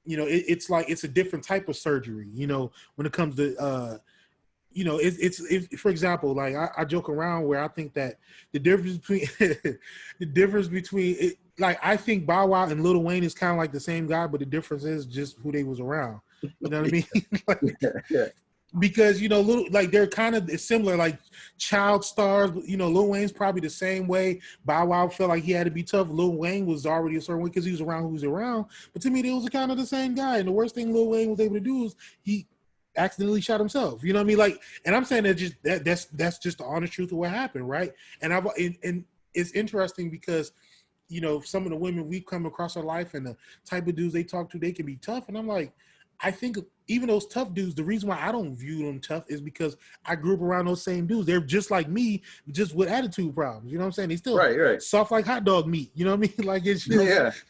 A: it's like it's a different type of surgery. When it comes to it's for example, like I joke around where I think that the difference between it, like I think Bow Wow and Lil Wayne is kind of like the same guy, but the difference is just who they was around. You know what I mean? Like,
B: Yeah.
A: because little, like they're kind of similar, like child stars. Lil Wayne's probably the same way. Bow Wow felt like he had to be tough. Lil Wayne was already a certain way because he was around who was around. But to me, they was kind of the same guy. And the worst thing Lil Wayne was able to do is he accidentally shot himself. You know what I mean? Like, and I'm saying that's just the honest truth of what happened, right? And and it's interesting because some of the women we come across our life and the type of dudes they talk to, they can be tough. And I'm like, I think even those tough dudes, the reason why I don't view them tough is because I grew up around those same dudes. They're just like me, just with attitude problems. You know what I'm saying? They still
B: Right.
A: soft like hot dog meat. You know what I mean? Like it's just,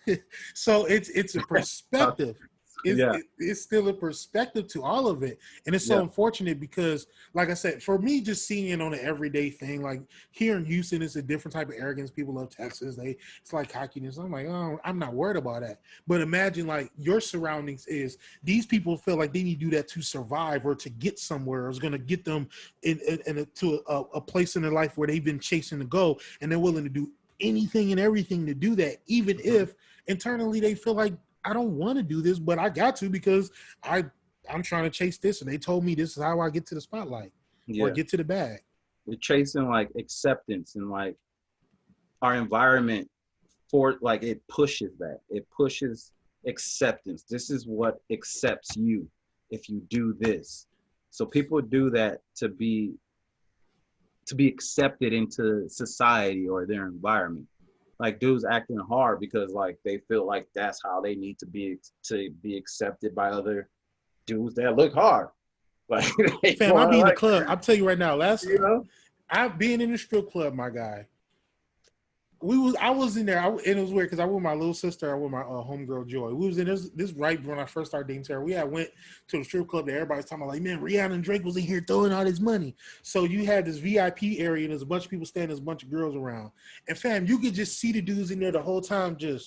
A: so it's a perspective. It's still a perspective to all of it. And it's so unfortunate because, like I said, for me, just seeing it on an everyday thing, like here in Houston, it's a different type of arrogance. People love Texas. It's like cockiness. I'm like, oh, I'm not worried about that. But imagine like your surroundings is these people feel like they need to do that to survive or to get somewhere, or it's going to get them to a place in their life where they've been chasing to go, and they're willing to do anything and everything to do that, even if internally they feel like, I don't want to do this, but I got to because I'm trying to chase this, and they told me this is how I get to the spotlight or get to the bag.
B: We're chasing like acceptance, and like our environment for like it pushes that. It pushes acceptance. This is what accepts you if you do this. So people do that to be accepted into society or their environment. Like dudes acting hard because like they feel like that's how they need to be accepted by other dudes that look hard. Like
A: fam, I be in the club. I'll tell you right now. I've been in the strip club, my guy. I was in there, and it was weird because I was with my little sister, I was with my homegirl Joy. We was in this right when I first started dating Sarah. We had went to the strip club that everybody's talking about, like, man, Rihanna and Drake was in here throwing all this money. So you had this VIP area, and there's a bunch of people standing, there's a bunch of girls around. And fam, you could just see the dudes in there the whole time and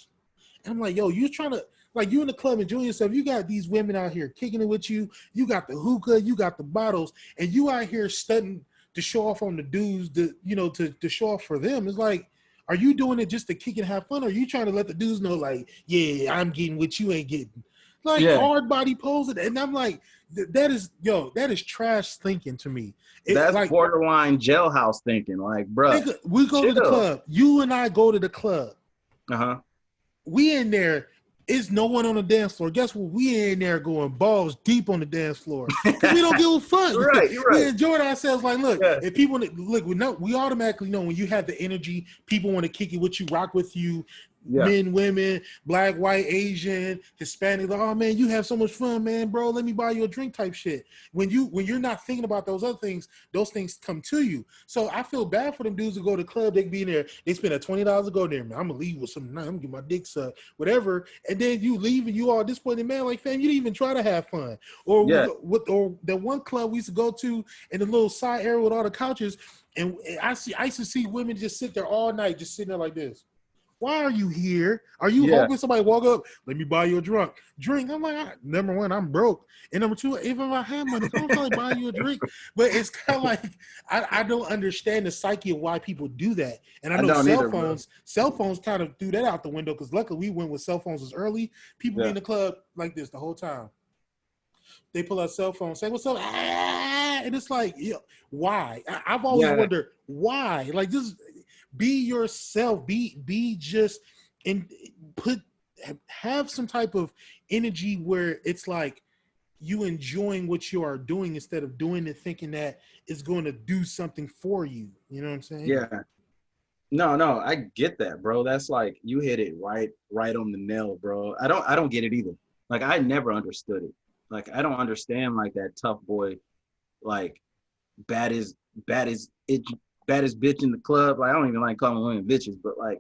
A: I'm like, yo, you trying to, like, you in the club enjoying yourself, you got these women out here kicking it with you, you got the hookah, you got the bottles, and you out here studying to show off on the dudes, to show off for them. It's like, are you doing it just to kick and have fun? Or are you trying to let the dudes know, like, yeah, I'm getting what you ain't getting? Like, hard body posing. And I'm like, that is trash thinking to me.
B: That's
A: like
B: borderline jailhouse thinking. Like, bro,
A: we go to the club. You and I go to the club. We in there. Is no one on the dance floor. Guess what? We in there going balls deep on the dance floor. Because we don't give a fuck.
B: You're right.
A: We enjoyed ourselves. Like, look, if people look, we automatically know when you have the energy, people want to kick it with you, rock with you. Men, women, black, white, Asian, Hispanic. Like, oh man, you have so much fun, man, bro. Let me buy you a drink type shit. When you're not thinking about those other things, those things come to you. So I feel bad for them dudes who go to the club. They be in there. They spend $20 to go there. Man, I'm gonna leave with something. I'm gonna get my dick sucked, whatever. And then you leave and you all disappointed, man. Like, fam, you didn't even try to have fun. Or or the one club we used to go to in the little side area with all the couches, and I used to see women just sit there all night, just sitting there like this. Why are you here? Are you hoping somebody walk up? Let me buy you a drink. I'm like, number one, I'm broke. And number two, even if I have money, I don't feel like buying you a drink. But it's kind of like, I don't understand the psyche of why people do that. And I know cell phones kind of threw that out the window because luckily we went with cell phones as early. People be in the club like this the whole time. They pull out cell phone, say, what's up? And it's like, why? I've always wondered why. Like, this. Be yourself. Be just, and have some type of energy where it's like you enjoying what you are doing instead of doing it thinking that it's going to do something for you. You know what I'm saying?
B: Yeah. No, I get that, bro. That's like you hit it right on the nail, bro. I don't get it either. Like I never understood it. Like I don't understand like that tough boy, like bad is it. baddest bitch in the club. Like, I don't even like calling women bitches, but like,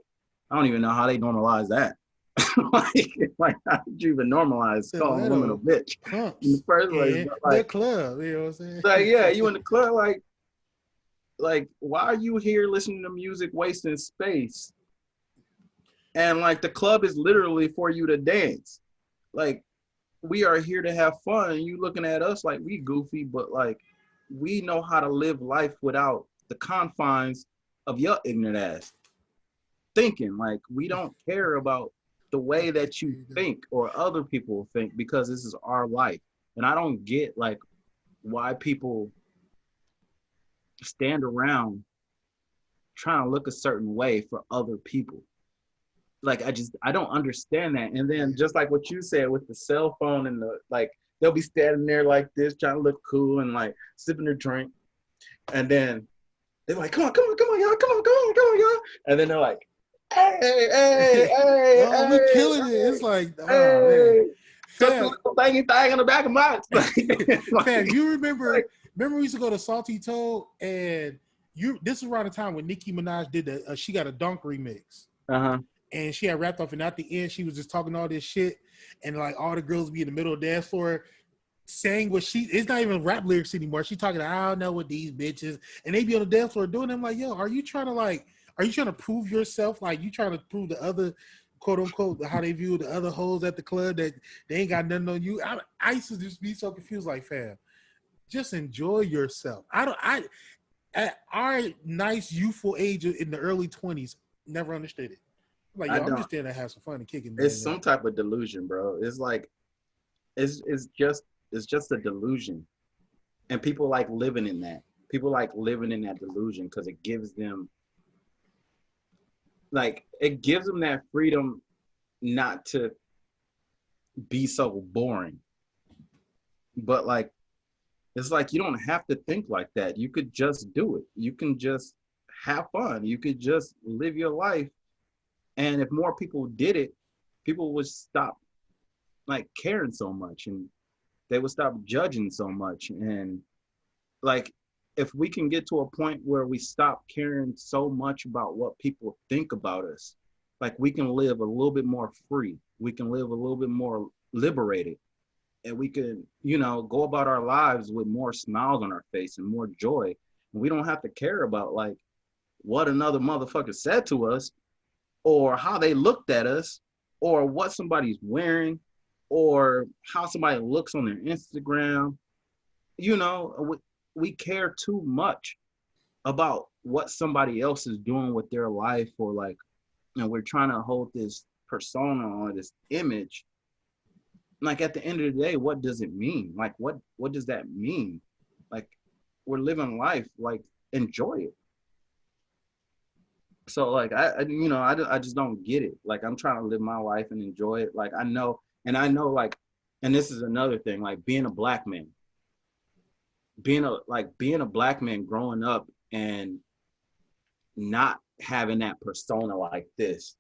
B: I don't even know how they normalize that. like, how did you even normalize calling a woman a bitch in the first place?
A: In
B: But like,
A: the club, you know what I'm saying?
B: like, yeah, you in the club, like, why are you here listening to music, wasting space? And like, the club is literally for you to dance. Like, we are here to have fun, and you looking at us like we goofy, but like, we know how to live life without the confines of your ignorant ass thinking. Like, we don't care about the way that you think or other people think, because this is our life. And I don't get like why people stand around trying to look a certain way for other people. Like, I don't understand that. And then just like what you said with the cell phone and the, like, they'll be standing there like this trying to look cool and like sipping their drink, and then they're like, come on y'all, come on y'all, and then they're like, hey,
A: oh, we killing it. It's like, oh man,
B: just a little thingy thing on the back of my like,
A: fam, you remember we used to go to Salty Toad, and this is around the time when Nicki Minaj did the She Got a Dunk remix. And she had rapped off, and at the end she was just talking all this shit, and like all the girls be in the middle of the dance floor saying what it's not even rap lyrics anymore. She talking, I don't know what these bitches, and they be on the dance floor doing them. Like, yo, are you trying to prove yourself? Like, you trying to prove the other, quote unquote, how they view the other hoes at the club that they ain't got nothing on you? I used to just be so confused. Like, fam, just enjoy yourself. At our nice youthful age in the early 20s, never understood it. Like, yo, I'm just there to have some fun and kicking.
B: It's some type of delusion, bro. It's like, it's just a delusion, and people like living in that. People like living in that delusion because it gives them that freedom not to be so boring. But like, it's like, you don't have to think like that. You could just do it. You can just have fun. You could just live your life. And if more people did it, people would stop like caring so much, and they would stop judging so much. And like, if we can get to a point where we stop caring so much about what people think about us, like, we can live a little bit more free. We can live a little bit more liberated, and we can, go about our lives with more smiles on our face and more joy. And we don't have to care about like what another motherfucker said to us, or how they looked at us, or what somebody's wearing, or how somebody looks on their Instagram. We care too much about what somebody else is doing with their life, or like, we're trying to hold this persona or this image. Like, at the end of the day, what does it mean? Like, what does that mean? Like, we're living life, like, enjoy it. So like, I just don't get it. Like, I'm trying to live my life and enjoy it. Like, I know like, and this is another thing, like, being a black man growing up and not having that persona like this,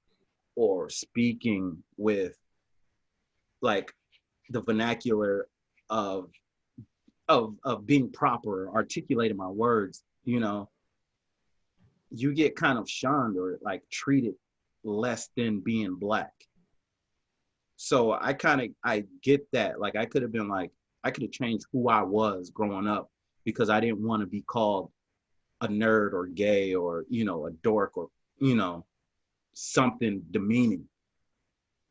B: or speaking with like the vernacular of being proper, articulating my words, you get kind of shunned or like treated less than being black. So I get that. Like, I could have changed who I was growing up, because I didn't want to be called a nerd or gay or, a dork or, something demeaning.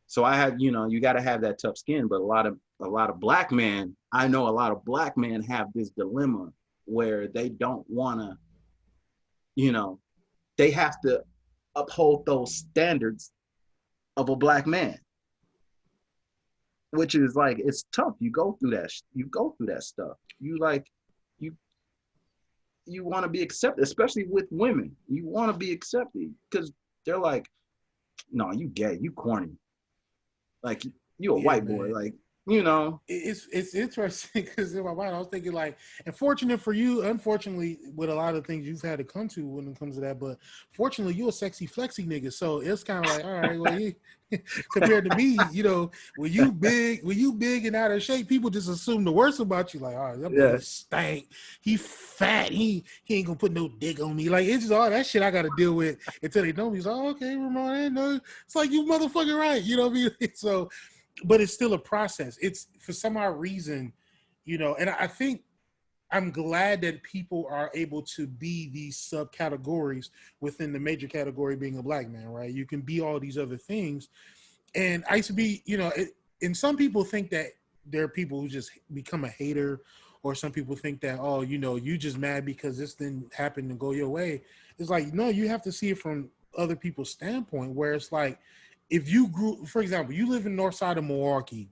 B: So I had, you got to have that tough skin. But a lot of black men, I know a lot of black men have this dilemma where they don't want to, they have to uphold those standards of a black man, which is like, it's tough. You go through that stuff. You want to be accepted, especially with women. You want to be accepted because they're like, no, you gay, you corny. Like, you a white boy. Like, you know.
A: It's interesting because in my mind I was thinking like, and fortunate for you, unfortunately, with a lot of things you've had to come to when it comes to that, but fortunately you a sexy flexy nigga, so it's kind of like, all right, well, you, compared to me, you know, when you big and out of shape, people just assume the worst about you, like, all right, that boy
B: Yeah.
A: stank, he fat, he ain't gonna put no dick on me, like it's just all that shit I got to deal with until they know me. So okay, Ramone, I know it's like you motherfucking right, you know what I mean? So. But it's still a process. It's for some odd reason, you know, and I think I'm glad that people are able to be these subcategories within the major category being a black man, right? You can be all these other things. And I used to be, you know, and some people think that there are people who just become a hater, or some people think that, oh, you know, you just mad because this didn't happen and go your way. It's like, no, you have to see it from other people's standpoint, where it's like, if you grew, for example, you live in north side of Milwaukee,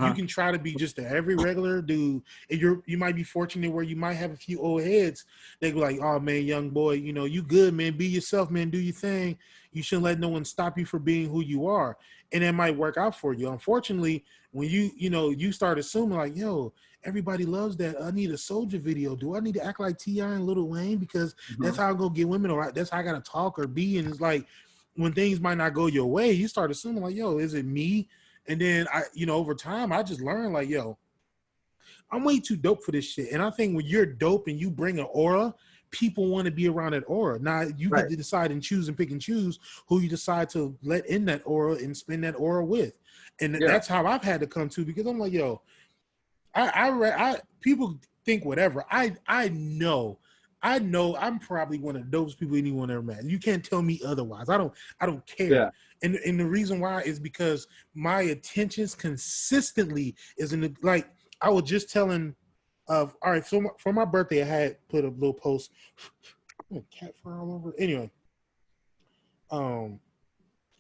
A: you can try to be just every regular dude, and you might be fortunate where you might have a few old heads. They go like, oh man, young boy, you know, you good, man, be yourself, man, do your thing. You shouldn't let no one stop you from being who you are. And that might work out for you. Unfortunately, when you start assuming like, yo, everybody loves that. I need a soldier video. Do I need to act like T.I. and Lil Wayne? Because that's how I go get women, or that's how I gotta talk or be. And it's like, when things might not go your way, you start assuming like, yo, is it me? And then over time, I just learned like, yo, I'm way too dope for this shit. And I think when you're dope and you bring an aura, people want to be around that aura. Now you get to decide and choose and pick and choose who you decide to let in that aura and spend that aura with. And that's how I've had to come to, because I'm like, yo, I people think whatever. I know I'm probably one of the dopest people anyone ever met. You can't tell me otherwise. I don't care. Yeah. And the reason why is because my attentions consistently is in the, like, I was just telling all right, so for my birthday I had put a little post. Cat fur all over. Anyway.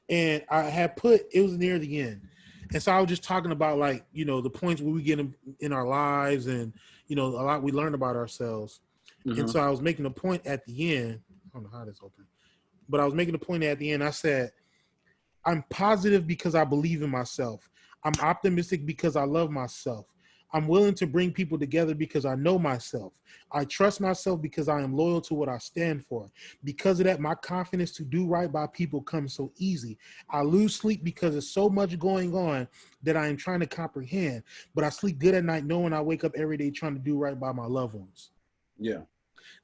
A: And I had put, it was near the end. And so I was just talking about, like, you know, the points where we get in our lives, and, you know, a lot we learn about ourselves. Mm-hmm. And so I was making a point at the end. I don't know how this open, but I was making a point at the end. I said, I'm positive because I believe in myself. I'm optimistic because I love myself. I'm willing to bring people together because I know myself. I trust myself because I am loyal to what I stand for. Because of that, my confidence to do right by people comes so easy. I lose sleep because there's so much going on that I am trying to comprehend, but I sleep good at night knowing I wake up every day trying to do right by my loved ones.
B: Yeah.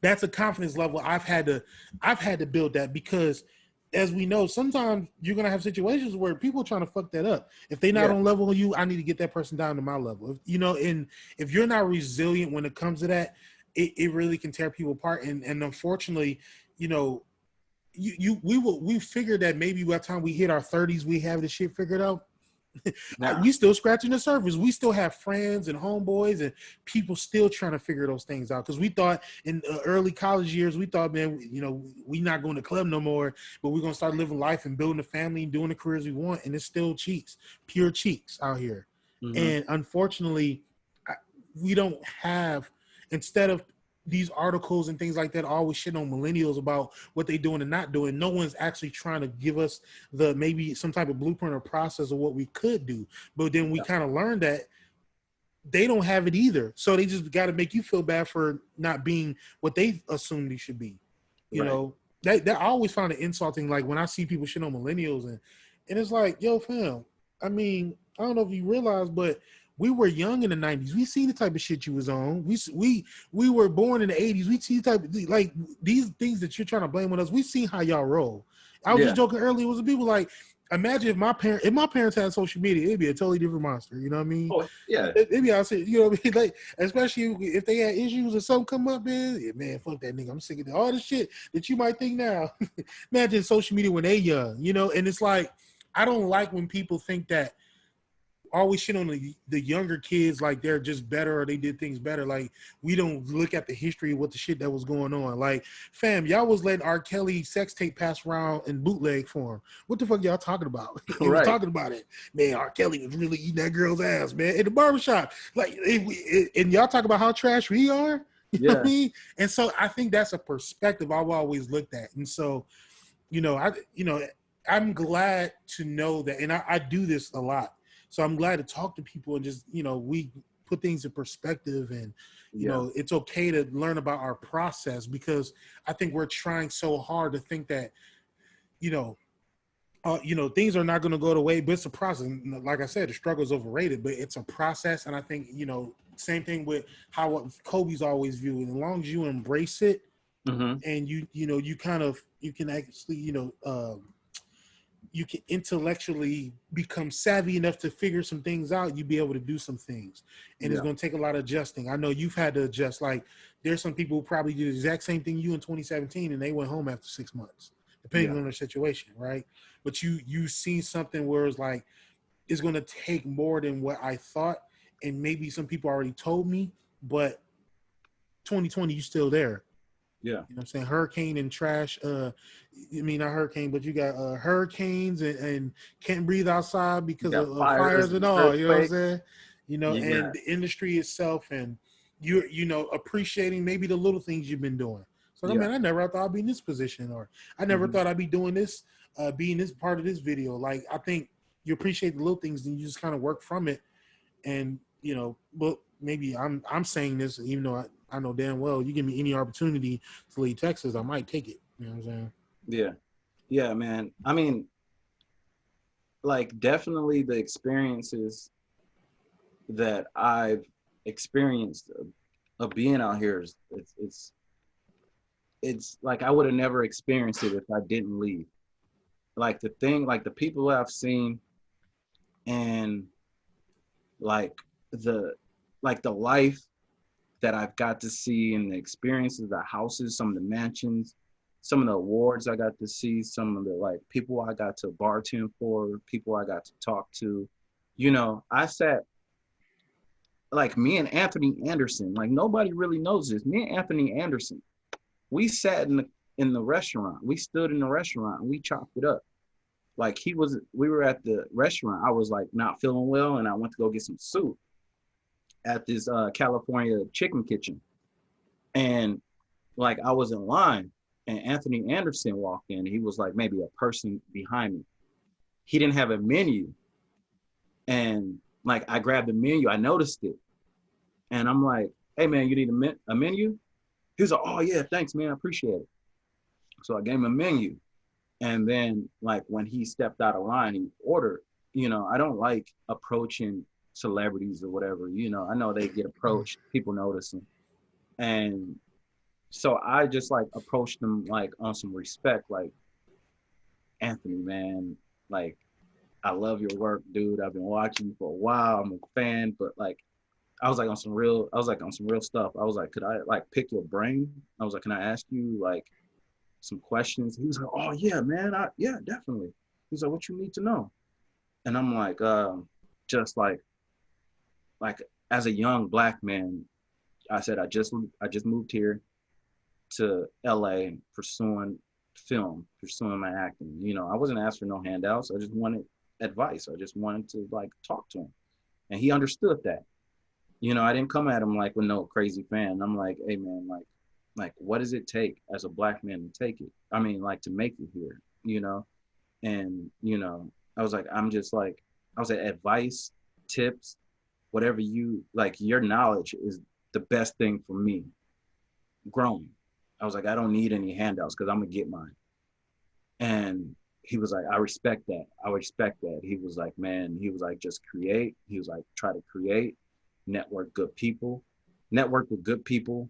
A: That's a confidence level I've had to build that, because as we know, sometimes you're going to have situations where people are trying to fuck that up. If they're not on level with you, I need to get that person down to my level. And if you're not resilient when it comes to that, it really can tear people apart. And unfortunately, you know, we figured that maybe by the time we hit our 30s, we have this shit figured out. Nah. We still scratching the surface. We still have friends and homeboys and people still trying to figure those things out. Because we thought in early college years, we thought, man, you know, we're not going to club no more, but we're going to start living life and building a family and doing the careers we want. And it's still cheeks, pure cheeks out here. Mm-hmm. And unfortunately, we don't have, instead of these articles and things like that always shit on millennials about what they doing and not doing, no one's actually trying to give us the maybe some type of blueprint or process of what we could do. But then we kind of learned that they don't have it either. So they just got to make you feel bad for not being what they assumed you should be. You know, that I always found it insulting. Like when I see people shit on millennials and it's like, yo, fam, I mean, I don't know if you realize, but we were young in the 90s. We see the type of shit you was on. We were born in the 80s. We see the type of, like, these things that you're trying to blame on us. We see how y'all roll. I was just joking earlier. It was people like, imagine if my parents had social media, it'd be a totally different monster. You know what I mean? Oh, yeah. It'd be outside, you know what I mean? Like, especially if they had issues or something come up, man, fuck that nigga. I'm sick of all the shit that you might think now. Imagine social media when they young, you know? And it's like, I don't like when people think that always shit on the younger kids like they're just better or they did things better. Like, we don't look at the history of what the shit that was going on. Like, fam, y'all was letting R. Kelly sex tape pass around in bootleg form. What the fuck y'all talking about? He was talking about it. Man, R. Kelly was really eating that girl's ass, man, in the barbershop. Like, and y'all talk about how trash we are? You know what I mean? And so I think that's a perspective I've always looked at. And so, I'm glad to know that, and I do this a lot. So I'm glad to talk to people and just, we put things in perspective, and,
B: Yeah.
A: it's okay to learn about our process, because I think we're trying so hard to think that, you know, things are not going to go the way, but it's a process. Like I said, the struggle is overrated, but it's a process. And I think, same thing with how what Kobe's always viewed. As long as you embrace it,
B: Mm-hmm.
A: and you can actually, you can intellectually become savvy enough to figure some things out, you be able to do some things. And it's
B: Yeah.
A: going to take a lot of adjusting. I know you've had to adjust. Like, there's some people who probably do the exact same thing you in 2017, and they went home after 6 months, depending
B: Yeah.
A: on their situation, right? But you see something where it's like, it's going to take more than what I thought, and maybe some people already told me, but 2020, you still there.
B: Yeah.
A: You know what I'm saying? Hurricane and trash. I mean, not hurricane, but you got hurricanes and can't breathe outside
B: You
A: because
B: got
A: of
B: fires
A: fires and
B: and
A: all. You know what I'm
B: earthquakes.
A: saying?
B: You
A: And
B: got,
A: the industry itself, and appreciating maybe the little things you've been doing. So,
B: yeah.
A: man, I never thought I'd be in this position, or I never
B: Mm-hmm.
A: thought I'd be doing this, being this part of this video. Like, I think you appreciate the little things, and you just kind of work from it. And but maybe I'm saying this, even though I know damn well, you give me any opportunity to leave Texas, I might take it. You know what I'm saying?
B: Yeah. Yeah, man. I mean, like, definitely the experiences that I've experienced of being out here is it's like I would have never experienced it if I didn't leave. Like the thing, like the people I've seen, and like the the life that I've got to see, and the experiences, the houses, some of the mansions, some of the awards I got to see, some of the like people I got to bartend for, people I got to talk to. I sat, like, me and Anthony Anderson, like nobody really knows this. Me and Anthony Anderson, we sat in the restaurant. We stood in the restaurant and we chopped it up. Like, we were at the restaurant. I was like not feeling well, and I went to go get some soup at this California chicken kitchen. And like I was in line, and Anthony Anderson walked in. He was like maybe a person behind me. He didn't have a menu. And like I grabbed the menu, I noticed it. And I'm like, hey man, you need a menu? He was like, oh yeah, thanks man, I appreciate it. So I gave him a menu. And then like when he stepped out of line, he ordered. I don't like approaching celebrities or whatever. I know they get approached, people notice them. And so I just like approached them like on some respect, like, Anthony, man, like, I love your work, dude. I've been watching you for a while. I'm a fan, but like I was like on some real stuff. I was like, could I like pick your brain? I was like, can I ask you like some questions? He was like, oh yeah, man. Yeah, definitely. He's like, what you need to know? And I'm like, just like as a young Black man, I said, I just moved here to LA pursuing film, pursuing my acting. I wasn't asked for no handouts. I just wanted advice. I just wanted to like talk to him. And he understood that. I didn't come at him like with no crazy fan. I'm like, hey man, like what does it take as a Black man to take it? I mean, like to make it here. And I was like, I was like, advice, tips, whatever you like, your knowledge is the best thing for me growing. I was like, I don't need any handouts because I'm gonna get mine. And he was like, I respect that. I respect that. He was like, man, he was like, just create. He was like, try to create, network with good people.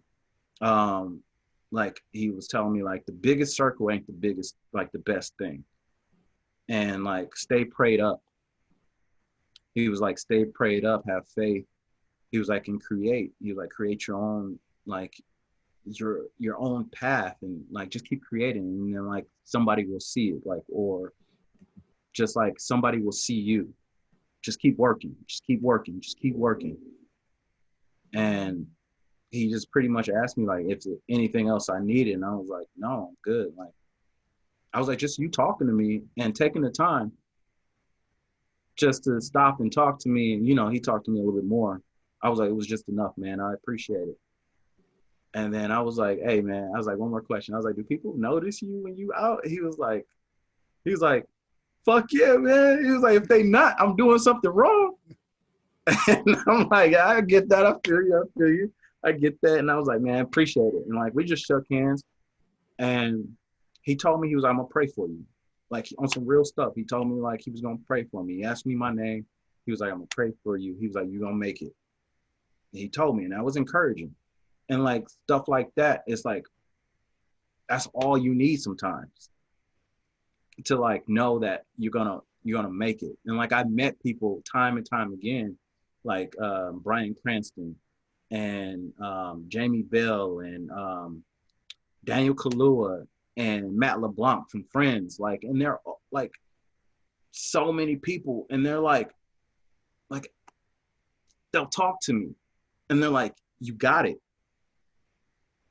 B: Like he was telling me like the biggest circle ain't the biggest, like the best thing. And like stay prayed up. He was like, stay prayed up, have faith. He was like, and create. You like create your own like your own path, and like just keep creating, and then like somebody will see it, like, or just like somebody will see you. Just keep working, just keep working, just keep working. And he just pretty much asked me like if there's anything else I needed, and I was like, no, I'm good. Like I was like, just you talking to me and taking the time just to stop and talk to me, and he talked to me a little bit more. I was like, it was just enough, man. I appreciate it. And then I was like, hey man, I was like, one more question. I was like, do people notice you when you out? He was like, fuck yeah, man. He was like, if they not, I'm doing something wrong. And I'm like, I get that. I feel you. I feel you. I get that. And I was like, man, appreciate it. And like, we just shook hands. And he told me, he was like, I'm going to pray for you. Like, on some real stuff. He told me, like, he was going to pray for me. He asked me my name. He was like, I'm going to pray for you. He was like, you're going to make it. And he told me, and that was encouraging. And like, stuff like that, it's like, that's all you need sometimes to like know that you're gonna make it. And like, I met people time and time again, like Bryan Cranston and Jamie Bell and Daniel Kaluuya and Matt LeBlanc from Friends, like, and they're like so many people, and they're like they'll talk to me and they're like, you got it.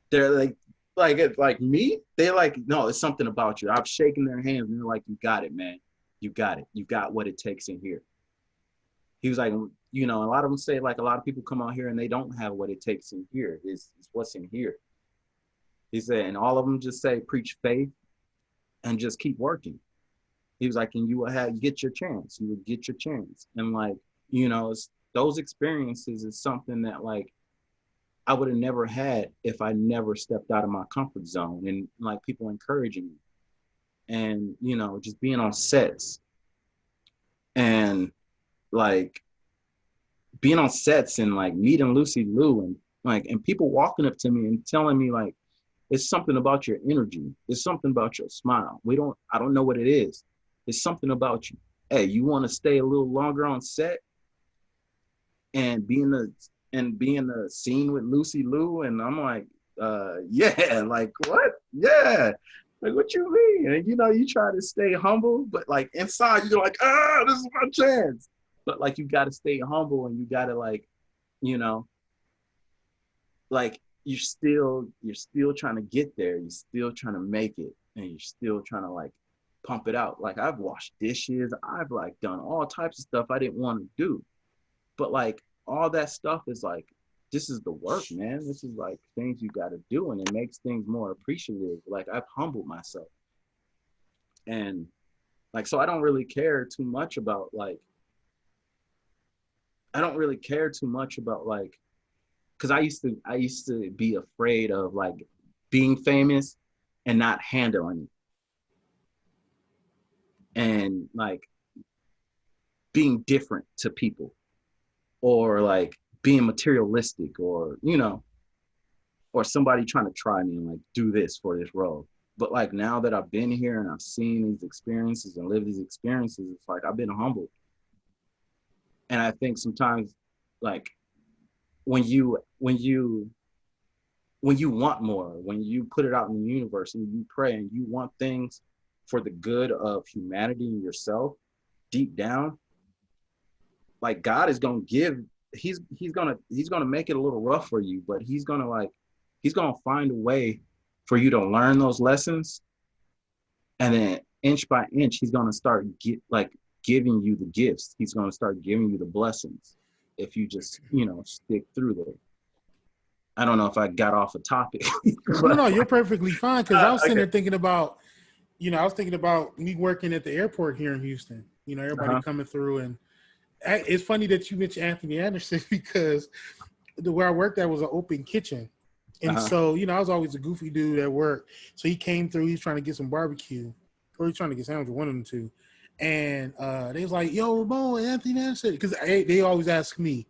B: They're like it's like me, they're like, no, it's something about you. I've shaken their hands and they're like, you got it, man. You got it. You got what it takes in here. He was like, you know, a lot of them say, like, a lot of people come out here and they don't have what it takes in here. It's what's in here. He said, and all of them just say, preach faith and just keep working. He was like, and you will get your chance. You will get your chance. And like, you know, it's, those experiences is something that like I would have never had if I never stepped out of my comfort zone, and like people encouraging me, and, you know, just being on sets and like being on sets and like meeting Lucy Liu and like, and people walking up to me and telling me like, it's something about your energy. It's something about your smile. I don't know what it is. It's something about you. Hey, you want to stay a little longer on set and be in the scene with Lucy Liu? And I'm like, yeah, like what? Yeah. Like, what you mean? And you know, you try to stay humble, but like inside you're like, this is my chance. But like, you got to stay humble, and you got to like, you know, like you're still trying to get there. You're still trying to make it, and you're still trying to like pump it out. Like, I've washed dishes. I've like done all types of stuff I didn't want to do. But like, all that stuff is like, this is the work, man. This is like things you got to do, and it makes things more appreciative. Like, I've humbled myself. And like, so I don't really care too much about like, because I used to be afraid of like being famous and not handling it, and like being different to people, or like being materialistic, or, you know, or somebody trying to try me and like do this for this role. But like, now that I've been here and I've seen these experiences and lived these experiences, it's like I've been humbled. And I think sometimes like when you want more, when you put it out in the universe and you pray and you want things for the good of humanity and yourself, deep down, like God is going to give, he's going to make it a little rough for you, but he's going to find a way for you to learn those lessons. And then inch by inch, he's going to start giving you the gifts. He's going to start giving you the blessings if you just, you know, stick through there. I don't know if I got off a topic.
A: No, you're perfectly fine. Because I was sitting there thinking about, you know, me working at the airport here in Houston. You know, everybody coming through, and it's funny that you mentioned Anthony Anderson, because where I worked at was an open kitchen. And so, you know, I was always a goofy dude at work. So he came through, he's trying to get some barbecue, or he's trying to get sandwich, one of them two. And they was like, yo, Ramone, Anthony Anderson, because they always ask me.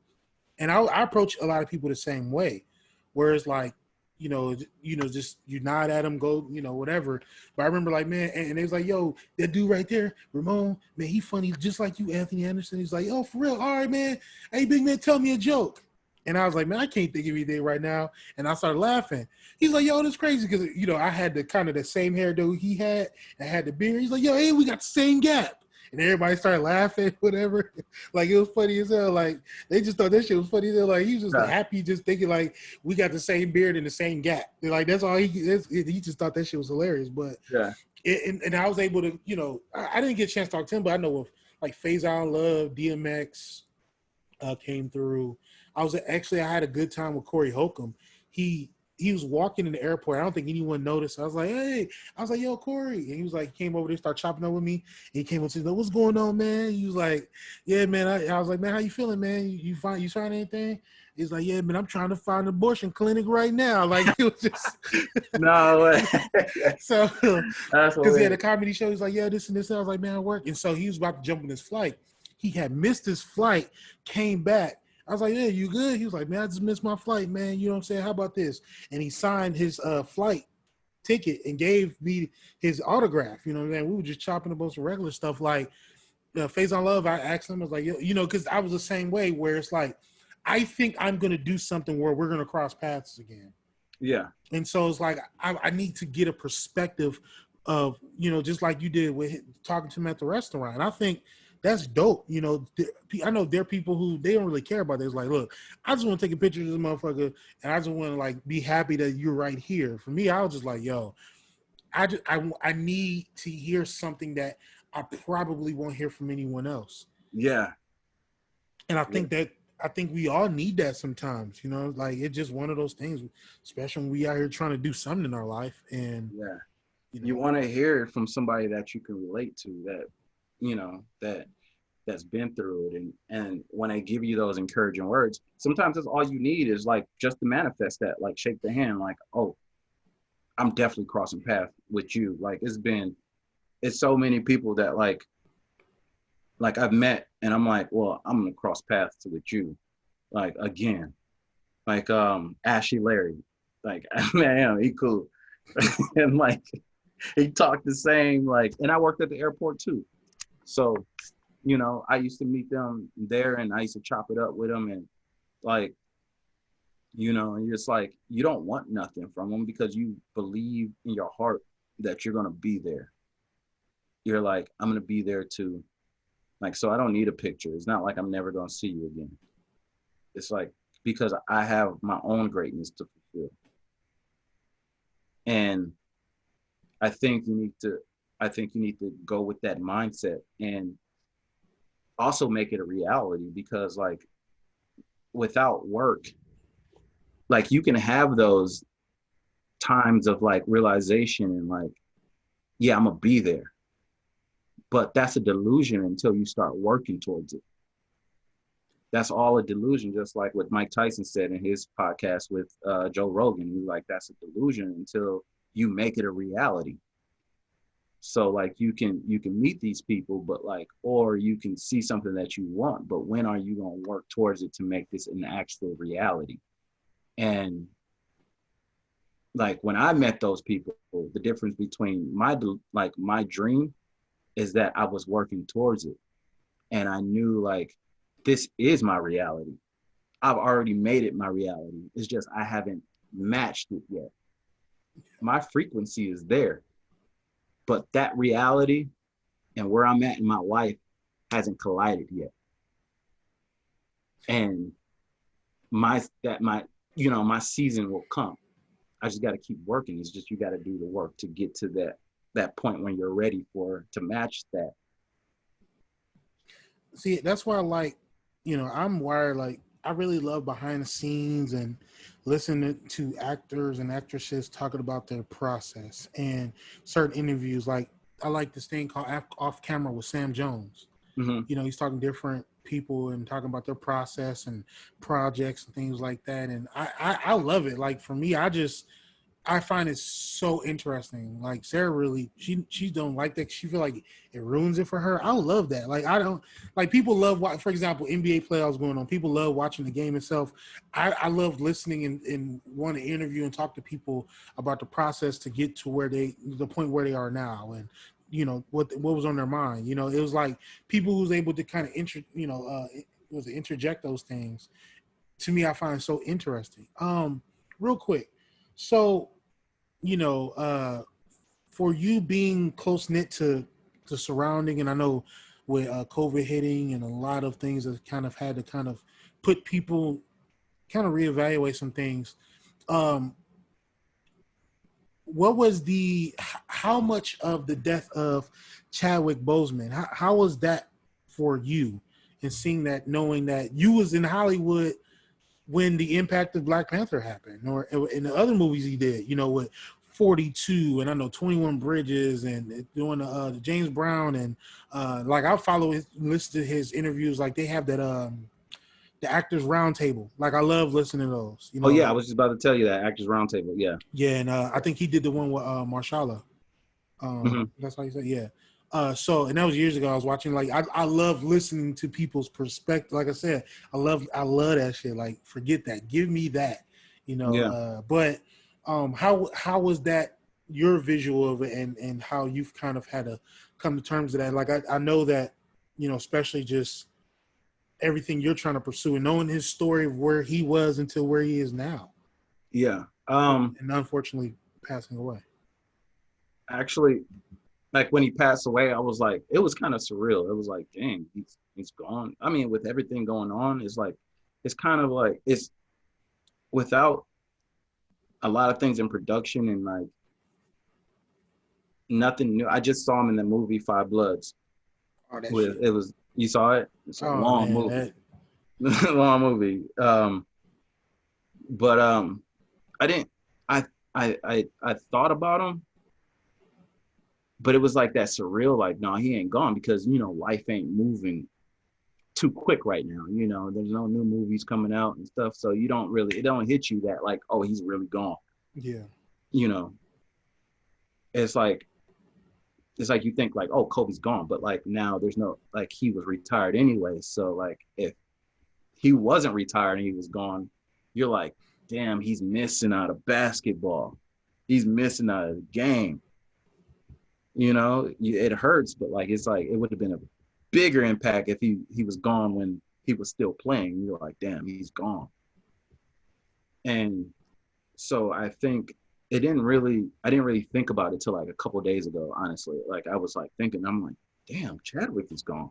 A: And I approach a lot of people the same way, where it's like, you know, just you nod at them, go, you know, whatever. But I remember like, man, and they was like, yo, that dude right there, Ramone, man, he funny just like you, Anthony Anderson. He's like, oh, for real? All right, man. Hey, big man, tell me a joke. And I was like, man, I can't think of anything right now. And I started laughing. He's like, yo, that's crazy, because, you know, I had the kind of the same hairdo he had. I had the beard. He's like, yo, hey, we got the same gap. And everybody started laughing, whatever. Like, it was funny as hell. Like, they just thought that shit was funny as hell. Like, he was just happy, just thinking like we got the same beard and the same gap. They're like, that's all he just thought that shit was hilarious. But and I was able to, you know, I didn't get a chance to talk to him, but I know of like Faison Love, DMX came through. I had a good time with Corey Holcomb. He he was walking in the airport. I don't think anyone noticed. I was like, hey, I was like, yo, Corey. And he was like, came over there, started chopping up with me. And he came over to me, like, what's going on, man? He was like, yeah, man. I was like, man, how you feeling, man? You trying anything? He's like, yeah, man, I'm trying to find an abortion clinic right now. Like, it was just
B: No way.
A: so
B: That's
A: because he had
B: hilarious.
A: a comedy show. He's like, yeah, this and this. And I was like, man, I work. And so he was about to jump on his flight. He had missed his flight, came back. I was like, yeah, you good? He was like, man, I just missed my flight, man. You know what I'm saying? How about this? And he signed his flight ticket and gave me his autograph. You know what I'm saying? We were just chopping about some regular stuff like Phase on Love. I asked him, I was like, you know, because I was the same way where it's like, I think I'm going to do something where we're going to cross paths again.
B: Yeah.
A: And so it's like, I need to get a perspective of, you know, just like you did with talking to him at the restaurant. And I think that's dope. You know, I know there are people who they don't really care about this. Like, look, I just want to take a picture of this motherfucker and I just want to like be happy that you're right here. For me, I was just like, yo, I need to hear something that I probably won't hear from anyone else.
B: Yeah.
A: And I think we all need that sometimes, you know, like it's just one of those things, especially when we out here trying to do something in our life. And
B: Yeah.
A: you know,
B: You want to hear it from somebody that you can relate to, that, you know, that's been through it. And when I give you those encouraging words, sometimes that's all you need is like just to manifest that, like shake the hand, like, oh, I'm definitely crossing paths with you. Like it's so many people that like I've met and I'm like, well, I'm gonna cross paths with you. Like again, like Ashley Larry, like man, he cool. And like he talked the same, like, and I worked at the airport too. So, you know, I used to meet them there and I used to chop it up with them and like, you know, and it's like, you don't want nothing from them because you believe in your heart that you're going to be there. You're like, I'm going to be there too. Like, so I don't need a picture. It's not like I'm never going to see you again. It's like, because I have my own greatness to fulfill. And I think you need to go with that mindset and also make it a reality, because like without work, like you can have those times of like realization and like, yeah, I'm gonna be there. But that's a delusion until you start working towards it. That's all a delusion, just like what Mike Tyson said in his podcast with Joe Rogan. He's like, that's a delusion until you make it a reality. So like you can meet these people, but like, or you can see something that you want, but when are you going to work towards it to make this an actual reality? And like when I met those people, the difference between my dream is that I was working towards it. And I knew like, this is my reality. I've already made it my reality. It's just, I haven't matched it yet. My frequency is there, but that reality and where I'm at in my life hasn't collided yet. And my season will come. I just got to keep working. It's just, you got to do the work to get to that point when you're ready to match that.
A: See, that's why I like, you know, I'm wired like, I really love behind the scenes and listening to actors and actresses talking about their process and certain interviews. Like I like this thing called Off Camera with Sam Jones.
B: Mm-hmm.
A: You know, he's talking to different people and talking about their process and projects and things like that. And I love it. Like for me, I find it so interesting. Like Sarah really, she don't like that. She feel like it ruins it for her. I love that. Like I don't like, people love for example, NBA playoffs going on. People love watching the game itself. I love listening and want to interview and talk to people about the process to get to the point where they are now, and you know what was on their mind. You know, it was like people who was able to kind of interject those things. To me, I find so interesting. Real quick. So, you know, for you being close knit to the surrounding, and I know with COVID hitting and a lot of things that kind of had to kind of put people kind of reevaluate some things. What was how much of the death of Chadwick Boseman? How was that for you? And seeing that, knowing that you was in Hollywood when the impact of Black Panther happened, or in the other movies he did, with 42 and I know 21 Bridges and doing the James Brown and like I listen to his interviews, like they have that the Actors Roundtable. Like I love listening to those.
B: Oh yeah, I was just about to tell you that Actors Roundtable. Yeah.
A: Yeah, and I think he did the one with Marshala. That's how you say it. Yeah. And that was years ago. I was watching, like I love listening to people's perspective. Like I said, I love that shit. Like forget that. Give me that.
B: Yeah.
A: But how was that your visual of it and how you've kind of had to come to terms with that? Like I know that, especially just everything you're trying to pursue and knowing his story of where he was until where he is now.
B: Yeah.
A: And unfortunately passing away.
B: Actually, like when he passed away, I was like, it was kind of surreal. It was like, dang, he's gone. I mean, with everything going on, it's kind of like it's without a lot of things in production and like nothing new. I just saw him in the movie Five Bloods.
A: Oh, that
B: with
A: shit.
B: it was you saw it? It's a long movie. Long movie. But I didn't I thought about him, but it was like that surreal, like, no, he ain't gone because life ain't moving too quick right now. There's no new movies coming out and stuff. So it don't hit you that like, oh, he's really gone.
A: Yeah.
B: It's like you think like, oh, Kobe's gone, but like now there's no, like he was retired anyway. So like if he wasn't retired and he was gone, you're like, damn, he's missing out of basketball. He's missing out of the game. It hurts, but like it's like it would have been a bigger impact if he was gone when he was still playing. You're like, damn, he's gone. And so I think I didn't really think about it till like a couple of days ago, honestly. Like I was like thinking, I'm like, damn, Chadwick is gone.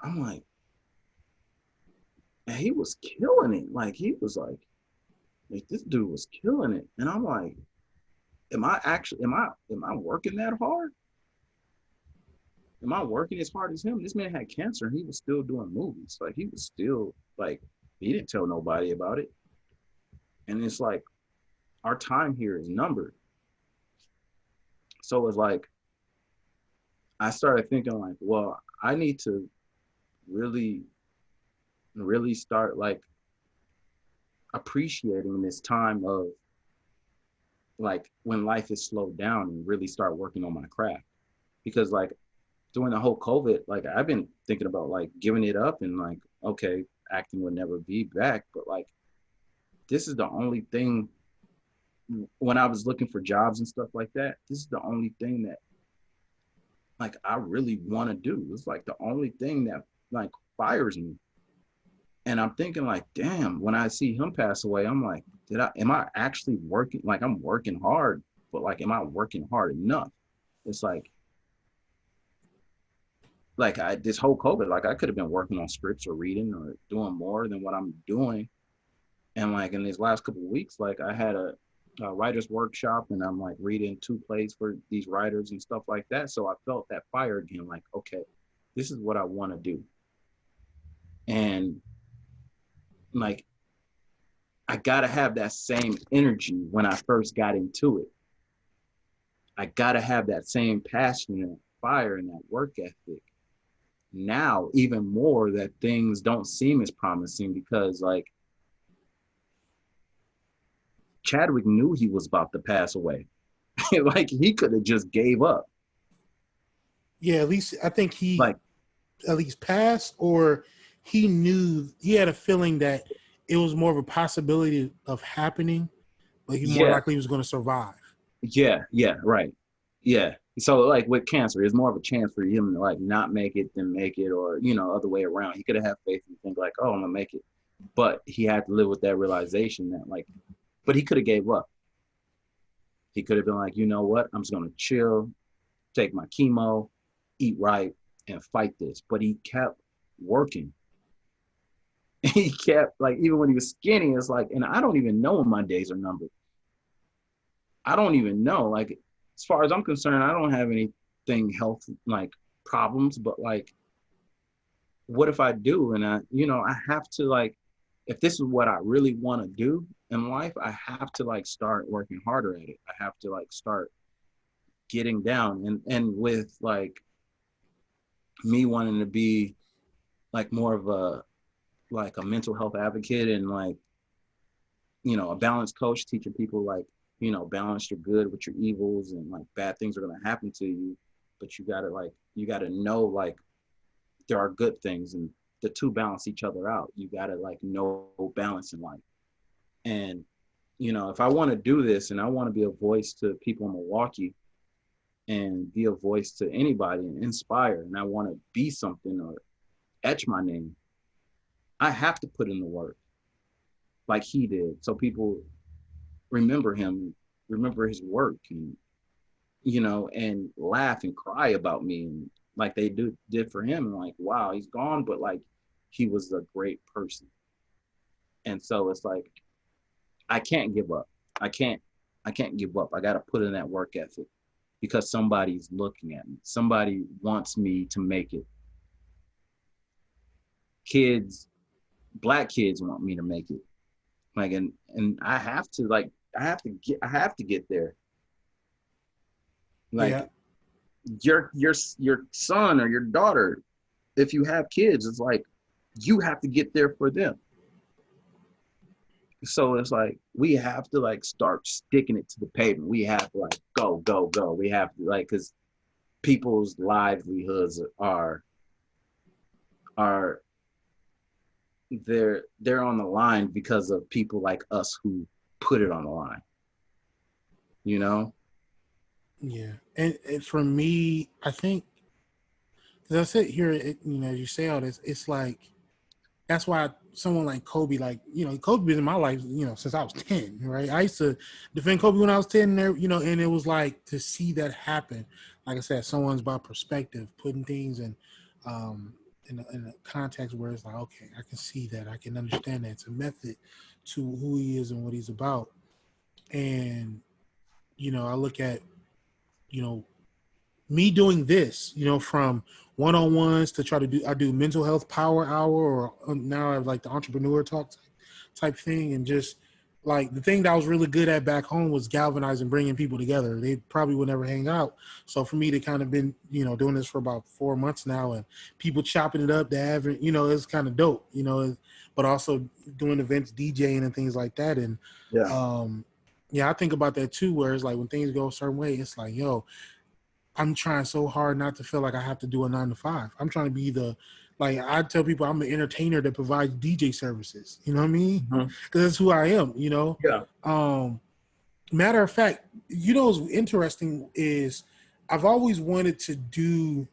B: I'm like, and he was killing it. Like he was like this dude was killing it. And I'm like, am I working that hard? Am I working as hard as him? This man had cancer and he was still doing movies. Like he was still like, he didn't tell nobody about it. And it's like, our time here is numbered. So it's like, I started thinking like, well, I need to really, really start like appreciating this time of like when life is slowed down and really start working on my craft. Because like during the whole COVID, like I've been thinking about like giving it up and like, okay, acting would never be back. But like, this is the only thing when I was looking for jobs and stuff like that, this is the only thing that like I really want to do. It's like the only thing that like fires me. And I'm thinking like, damn, when I see him pass away, I'm like, am I actually working? Like I'm working hard, but like, am I working hard enough? It's like this whole COVID, like I could have been working on scripts or reading or doing more than what I'm doing. And like in these last couple of weeks, like I had a writer's workshop and I'm like reading 2 plays for these writers and stuff like that. So I felt that fire again, like, okay, this is what I want to do. And like, I got to have that same energy when I first got into it. I got to have that same passion and fire and that work ethic. Now, even more that things don't seem as promising because like Chadwick knew he was about to pass away. Like he could have just gave up.
A: Yeah, at least I think he like at least passed, or he knew, he had a feeling that it was more of a possibility of happening, but he more likely was going to survive.
B: Yeah, right. Yeah. So like with cancer, it's more of a chance for him to like not make it than make it, or other way around. He could have had faith and think like, oh, I'm gonna make it. But he had to live with that realization that like, but he could have gave up. He could have been like, you know what? I'm just going to chill, take my chemo, eat right, and fight this. But he kept working. He kept, like, even when he was skinny, it's like, and I don't even know when my days are numbered. I don't even know. Like, as far as I'm concerned, I don't have anything health, like, problems. But, like, what if I do? And I have to, like, if this is what I really want to do in life, I have to like start working harder at it. I have to like start getting down. And with like me wanting to be like more of a like a mental health advocate and like, you know, a balanced coach, teaching people like, you know, balance your good with your evils, and like bad things are going to happen to you, but you got to know like there are good things, and the two balance each other out. You got to like know balance in life. And, you know, if I want to do this and I want to be a voice to people in Milwaukee and be a voice to anybody and inspire, and I want to be something or etch my name, I have to put in the work like he did, so people remember him, remember his work, and, you know, and laugh and cry about me, and like they did for him. And like, wow, he's gone, but like he was a great person. And so it's like I can't give up. I can't give up. I got to put in that work ethic because somebody's looking at me. Somebody wants me to make it. Kids, black kids want me to make it. Like, and I have to get there. Like,
A: Yeah.
B: your son or your daughter, if you have kids, it's like you have to get there for them. So it's like we have to like start sticking it to the pavement. We have to like go. We have to like, because people's livelihoods are they're on the line because of people like us who put it on the line. You know?
A: Yeah. And for me, I think, as I sit here, you know, you say all this, it's like, that's why someone like Kobe, like, you know, Kobe been in my life, you know, since I was 10, right? I used to defend Kobe when I was 10 there, you know, and it was like to see that happen. Like I said, someone's about perspective, putting things in a context where it's like, okay, I can see that. I can understand that. It's a method to who he is and what he's about. And, you know, I look at, you know, me doing this, you know, from one-on-ones to try to do, I do mental health power hour, or now I have like the entrepreneur talk type thing. And just like the thing that I was really good at back home was galvanizing, bringing people together. They probably would never hang out. So for me to kind of been, you know, doing this for about 4 months now, and people chopping it up, they haven't, you know, it's kind of dope, you know, but also doing events, DJing and things like that. And
B: Yeah.
A: yeah, I think about that too, where it's like when things go a certain way, it's like, yo, I'm trying so hard not to feel like I have to do a 9 to 5. I'm trying to be like I tell people I'm an entertainer that provides DJ services. You know what I mean?
B: Mm-hmm.
A: Because that's who I am, you know?
B: Yeah.
A: Matter of fact, you know what's interesting is I've always wanted to do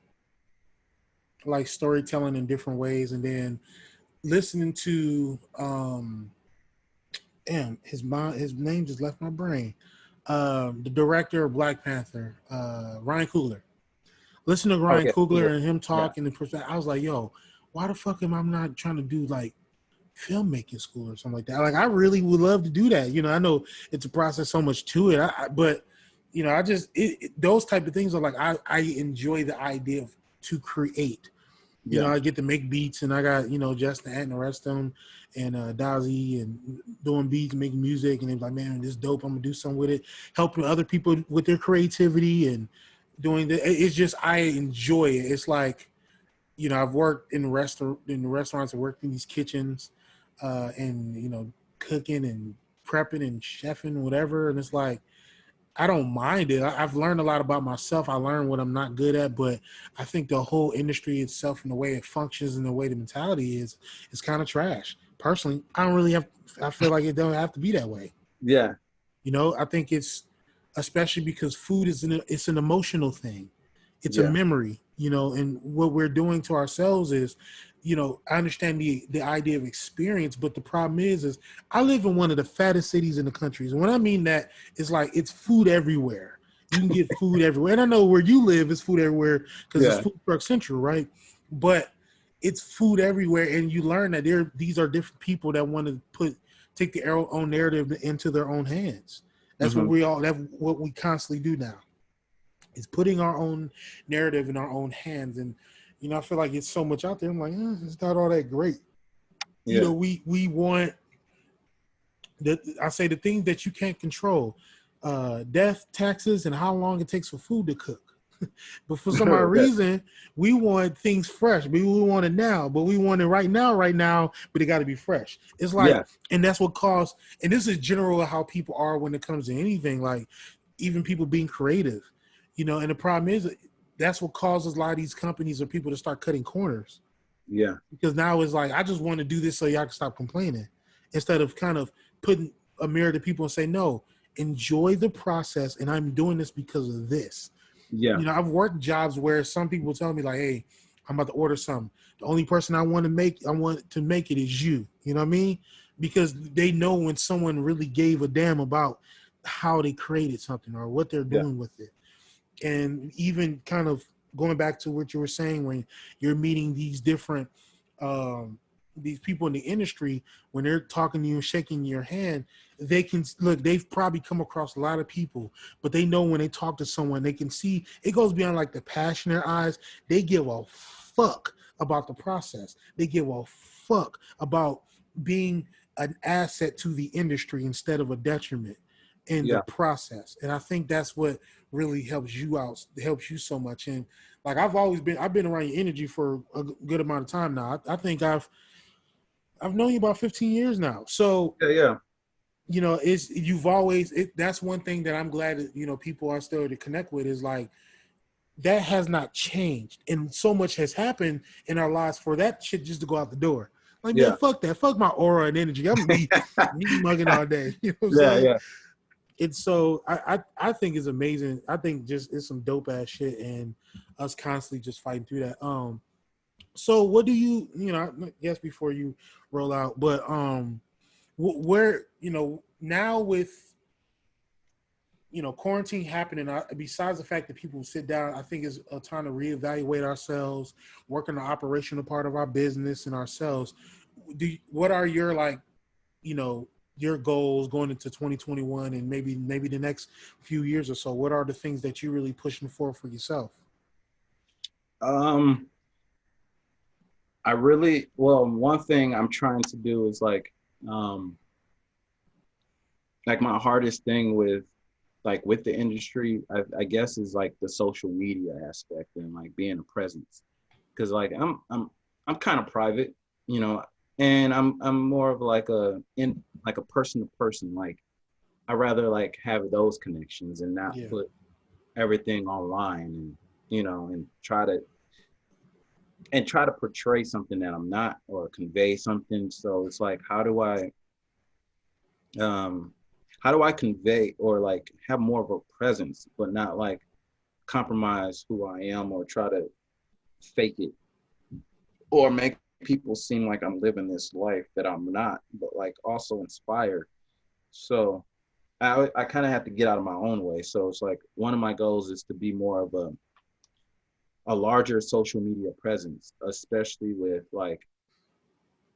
A: like storytelling in different ways, and then listening to his name just left my brain. The director of Black Panther, Ryan Coogler. Listen to Ryan
B: Okay.
A: Coogler and him
B: Yeah.
A: talk, and I was like, yo, why the fuck am I not trying to do like filmmaking school or something like that? Like, I really would love to do that. You know, I know it's a process, so much to it, but you know, I just those type of things are like I enjoy the idea of to create. You know,
B: Yeah.
A: I get to make beats, and I got, you know, Justin and the rest of them, and Dazzy, and doing beats, making music, and they're like, man, this is dope. I'm gonna do something with it, helping other people with their creativity and doing the. It's just I enjoy it. It's like, you know, I've worked in the restaurants, I worked in these kitchens, and you know, cooking and prepping and chefing, whatever, and it's like I don't mind it. I've learned a lot about myself. I learned what I'm not good at, but I think the whole industry itself and the way it functions and the way the mentality is kind of trash. Personally, I don't really have. I feel like it don't have to be that way.
B: Yeah.
A: You know, I think it's especially because food it's an emotional thing. It's a
B: Yeah.
A: memory, you know, and what we're doing to ourselves is, you know, I understand the idea of experience, but the problem is I live in one of the fattest cities in the country. And when I mean that, it's like it's food everywhere. You can get food everywhere. And I know where you live is food everywhere because it's
B: Yeah.
A: food truck central, right? But it's food everywhere, and you learn that these are different people that want to take their own narrative into their own hands. That's
B: Mm-hmm.
A: that's what we constantly do now, is putting our own narrative in our own hands. And, you know, I feel like it's so much out there. I'm like, it's not all that great. You
B: Yeah.
A: know, we want I say the things that you can't control, death, taxes, and how long it takes for food to cook. But for some odd
B: Yeah.
A: reason, we want things fresh. We want it now, but we want it right now, but it got to be fresh. It's like,
B: Yeah.
A: and that's what caused, and this is general how people are when it comes to anything, like even people being creative, you know, and the problem is that's what causes a lot of these companies or people to start cutting corners
B: Yeah.
A: because now it's like, I just want to do this so y'all can stop complaining instead of kind of putting a mirror to people and say, no, enjoy the process. And I'm doing this because of this.
B: Yeah.
A: You know, I've worked jobs where some people tell me like, hey, I'm about to order something. The only person I want to make it is you. You know what I mean? Because they know when someone really gave a damn about how they created something or what they're
B: Yeah.
A: doing with it. And even kind of going back to what you were saying when you're meeting these different these people in the industry, when they're talking to you and shaking your hand, they can look, they've probably come across a lot of people, but they know when they talk to someone, they can see it goes beyond like the passion in their eyes. They give a fuck about the process. They give a fuck about being an asset to the industry instead of a detriment in the
B: Yeah.
A: process. And I think that's what really helps you out, helps you so much. And like I've been around your energy for a good amount of time now. I think I've known you about 15 years now. So,
B: Yeah. Yeah.
A: you know, you've always, that's one thing that I'm glad that, you know, people are still to connect with is like, that has not changed. And so much has happened in our lives for that shit just to go out the door. Like, man,
B: Yeah.
A: fuck that. Fuck my aura and energy. I'm me mugging all day. You know what I'm
B: Yeah.
A: saying?
B: Yeah.
A: It's so I think it's amazing. I think just it's some dope ass shit and us constantly just fighting through that. So what do you know, I guess before you roll out, but where, you know, now with, you know, quarantine happening, besides the fact that people sit down, I think it's a time to reevaluate ourselves, work on the operational part of our business and ourselves. What are your, like, you know, your goals going into 2021 and maybe the next few years or so? What are the things that you're really pushing for yourself?
B: Um, I really, well, one thing I'm trying to do is um, like my hardest thing with the industry, I guess is like the social media aspect and like being a presence. Cause like I'm kind of private, you know, and I'm more of like a person to person. Like I rather like have those connections and not
A: Yeah.
B: put everything online and, you know, and try to portray something that I'm not or convey something. So it's like, um how do I convey or like have more of a presence, but not like compromise who I am or try to fake it or make people seem like I'm living this life that I'm not, but like also inspire. So I kind of have to get out of my own way. So it's like one of my goals is to be more of a larger social media presence, especially with like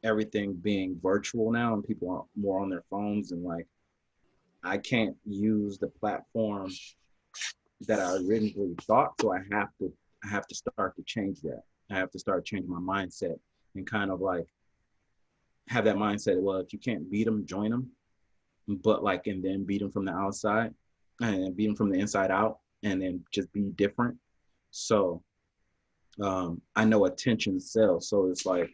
B: everything being virtual now and people are more on their phones and like I can't use the platform that I originally thought. So I have to start to change that. I have to start changing my mindset and kind of like have that mindset. Well, if you can't beat them, join them, but like and then beat them from the outside and beat them from the inside out, and then just be different. So I know attention sells. So it's like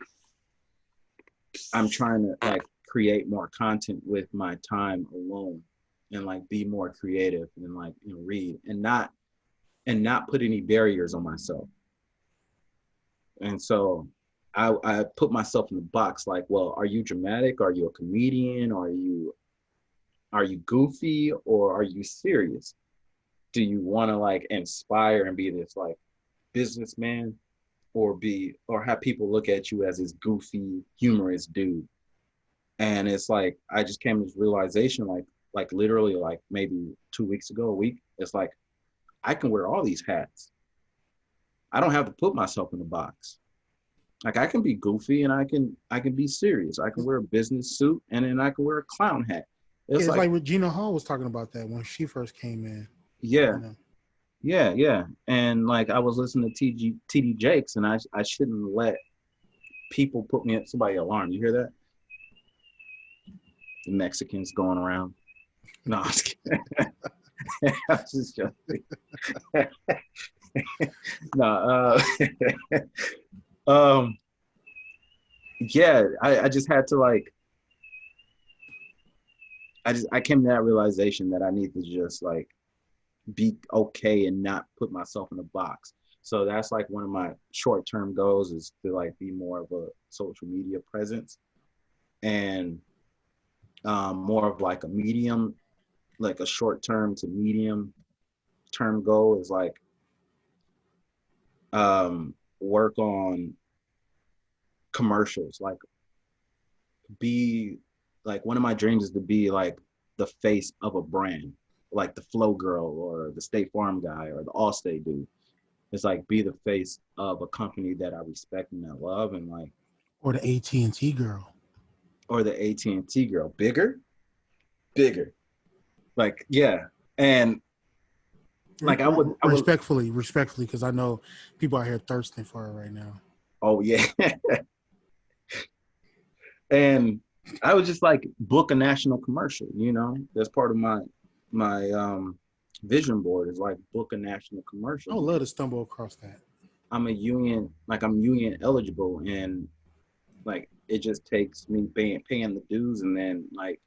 B: I'm trying to like create more content with my time alone and like be more creative and like, you know, read and not put any barriers on myself. And so I put myself in the box like, well, are you dramatic? Are you a comedian? Are you goofy or are you serious? Do you want to like inspire and be this like businessman or have people look at you as this goofy, humorous dude? And it's like I just came to this realization like literally like maybe 2 weeks ago, a week. It's like I can wear all these hats. I don't have to put myself in a box. Like I can be goofy and I can be serious. I can wear a business suit and then I can wear a clown hat.
A: Yeah,
B: It's
A: it's
B: like,
A: like Regina Hall was talking about that when she first came in.
B: yeah,
A: You know,
B: yeah, yeah. And like I was listening to TD Jakes and I shouldn't let people put me at somebody alarm. You hear that? the Mexicans going around. No, I was kidding. I was just joking. No, um, yeah, I just had to like, I came to that realization that I need to just like be okay and not put myself in a box. So that's like one of my short-term goals is to like be more of a social media presence, and more of like a medium, like a short-term to medium term goal is like work on commercials, like be like one of my dreams is to be like the face of a brand, like the Flow Girl or the State Farm guy or the Allstate dude. It's like be the face of a company that I respect and I love, and like,
A: or the AT&T girl,
B: or the AT&T girl, bigger, like yeah, and like I would
A: respectfully, because I know people out here thirsting for it right now.
B: Oh yeah, and I would just like book a national commercial. You know, that's part of my vision board is like book a national commercial.
A: I would love to stumble across that.
B: I'm union eligible, and like it just takes me paying the dues, and then like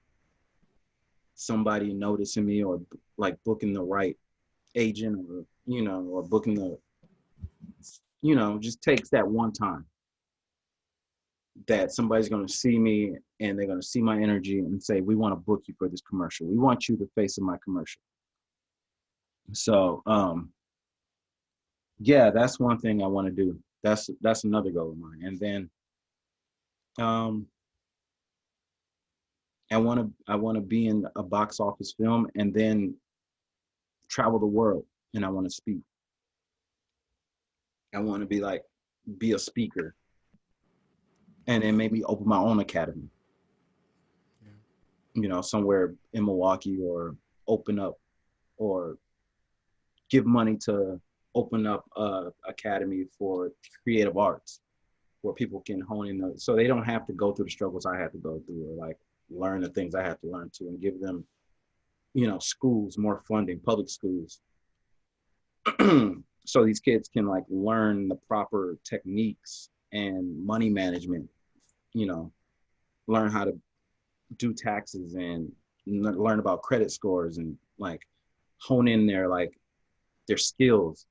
B: somebody noticing me, or like booking the right agent, or or booking the just takes that one time that somebody's going to see me and they're going to see my energy and say, we want to book you for this commercial. We want you the face of my commercial. So, yeah, that's one thing I want to do. That's another goal of mine. And then, I want to be in a box office film and then travel the world, and I want to speak. I want to be a speaker, and then maybe open my own academy, somewhere in Milwaukee, or open up or give money to open up a academy for creative arts where people can hone in so they don't have to go through the struggles I had to go through, or like learn the things I had to learn too, and give them, schools, more funding, public schools. So these kids can like learn the proper techniques and money management, learn how to do taxes and learn about credit scores, and like hone in their skills,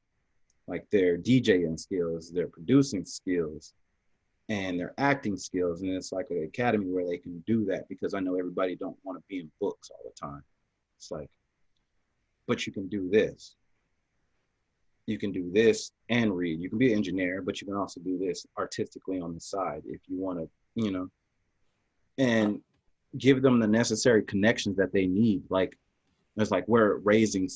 B: like their DJing skills, their producing skills, and their acting skills. And it's like an academy where they can do that, because I know everybody don't want to be in books all the time. It's like, but you can do this. You can do this and read. You can be an engineer, but you can also do this artistically on the side if you want to, and give them the necessary connections that they need. Like, it's like we're raising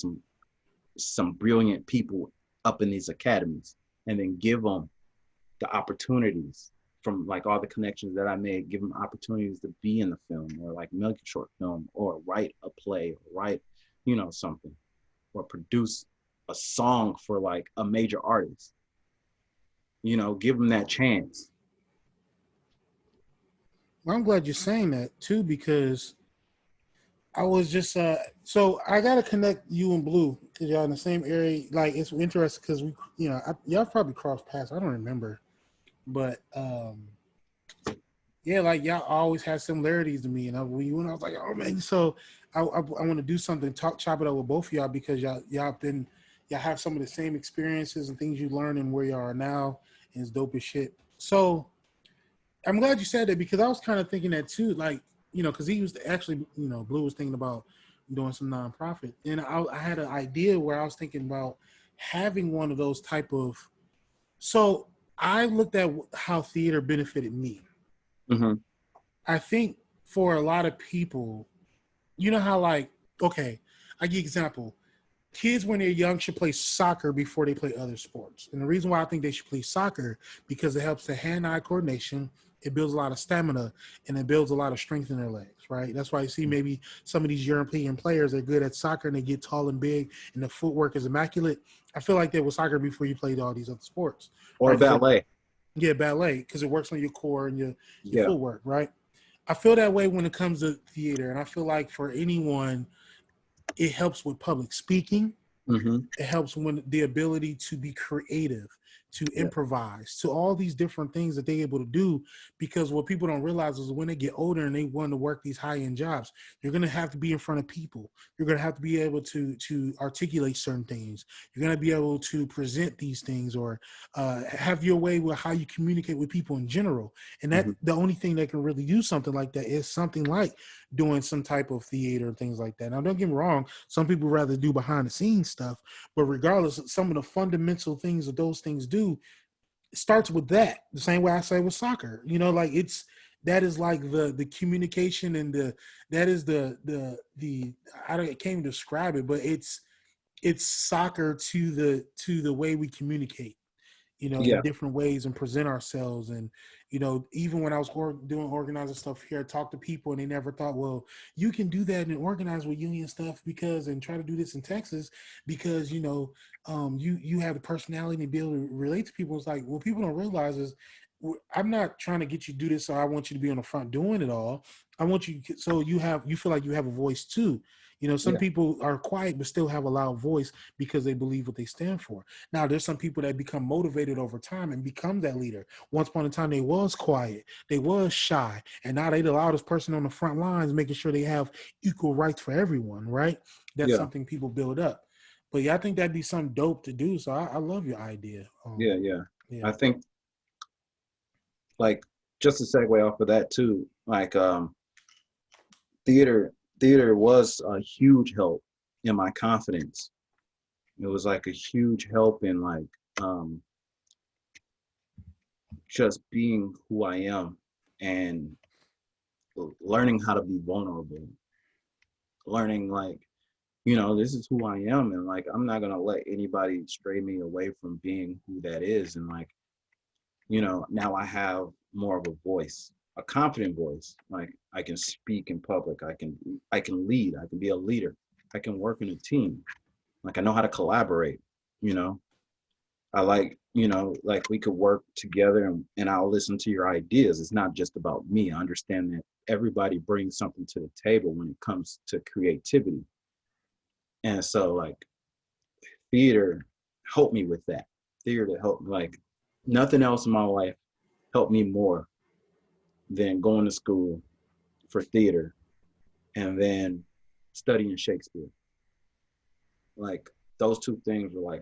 B: some brilliant people up in these academies, and then give them the opportunities from like all the connections that I made, give them opportunities to be in the film, or like make a short film, or write a play, or write, something, or produce a song for like a major artist, give them that chance.
A: Well, I'm glad you're saying that too, because I was just so I gotta connect you and Blue, because y'all in the same area. Like, it's interesting because we, y'all probably crossed paths. I don't remember, but yeah, like y'all always had similarities to me, and when you went, I was like, oh man. So I want to do something, chop it up with both of y'all, because y'all have some of the same experiences and things you learned and where you are now, and it's dope as shit. So I'm glad you said that, because I was kind of thinking that too, like, because he was actually, Blue was thinking about doing some nonprofit, and I had an idea where I was thinking about having one of those type of. So I looked at how theater benefited me.
B: Mm-hmm.
A: I think for a lot of people, how like, okay, I give you an example. Kids when they're young should play soccer before they play other sports. And the reason why I think they should play soccer, because it helps the hand-eye coordination, it builds a lot of stamina, and it builds a lot of strength in their legs, right? That's why you see maybe some of these European players are good at soccer and they get tall and big and the footwork is immaculate. I feel like that was soccer before you played all these other sports.
B: Or
A: right?
B: ballet.
A: Yeah, ballet, because it works on your core and your footwork, right? I feel that way when it comes to theater, and I feel like for anyone, it helps with public speaking.
B: Mm-hmm.
A: It helps when the ability to be creative, to
B: Yeah.
A: improvise, to all these different things that they're able to do. Because what people don't realize is when they get older and they want to work these high-end jobs, you're going to have to be in front of people. You're going to have to be able to articulate certain things. You're going to be able to present these things, or have your way with how you communicate with people in general. And that
B: Mm-hmm.
A: the only thing that can really do something like that is something like doing some type of theater and things like that. Now, don't get me wrong. Some people rather do behind the scenes stuff, but regardless, some of the fundamental things that those things do starts with that. The same way I say with soccer. Like that is like the communication and that is the I can't even describe it, but it's soccer to the way we communicate, in
B: Yeah.
A: different ways and present ourselves. And, even when I was doing organizing stuff here, I talked to people and they never thought, well, you can do that and organize with union stuff and try to do this in Texas because, you have the personality and be able to relate to people. It's like, what people don't realize is I'm not trying to get you to do this. So I want you to be on the front doing it all. I want you, so you feel like you have a voice too. Some
B: Yeah.
A: people are quiet, but still have a loud voice because they believe what they stand for. Now, there's some people that become motivated over time and become that leader. Once upon a time, they was quiet, they was shy, and now they the loudest person on the front lines, making sure they have equal rights for everyone, right? That's
B: Yeah.
A: something people build up. But yeah, I think that'd be something dope to do. So I love your idea.
B: Yeah. Yeah.
A: Yeah.
B: I think, like, just to segue off of that too, like, theater theater was a huge help in my confidence. It was like a huge help in like um just being who I am and learning how to be vulnerable, learning like, this is who I am, and like I'm not gonna let anybody stray me away from being who that is. And like, now I have more of a voice, a confident voice. Like I can speak in public, I can lead, I can be a leader, I can work in a team. Like I know how to collaborate, you know. I like, like we could work together, and I'll listen to your ideas. It's not just about me. I understand that everybody brings something to the table when it comes to creativity. And so like theater helped me with that. Theater helped me, like nothing else in my life helped me more than going to school for theater and then studying Shakespeare. Like those two things were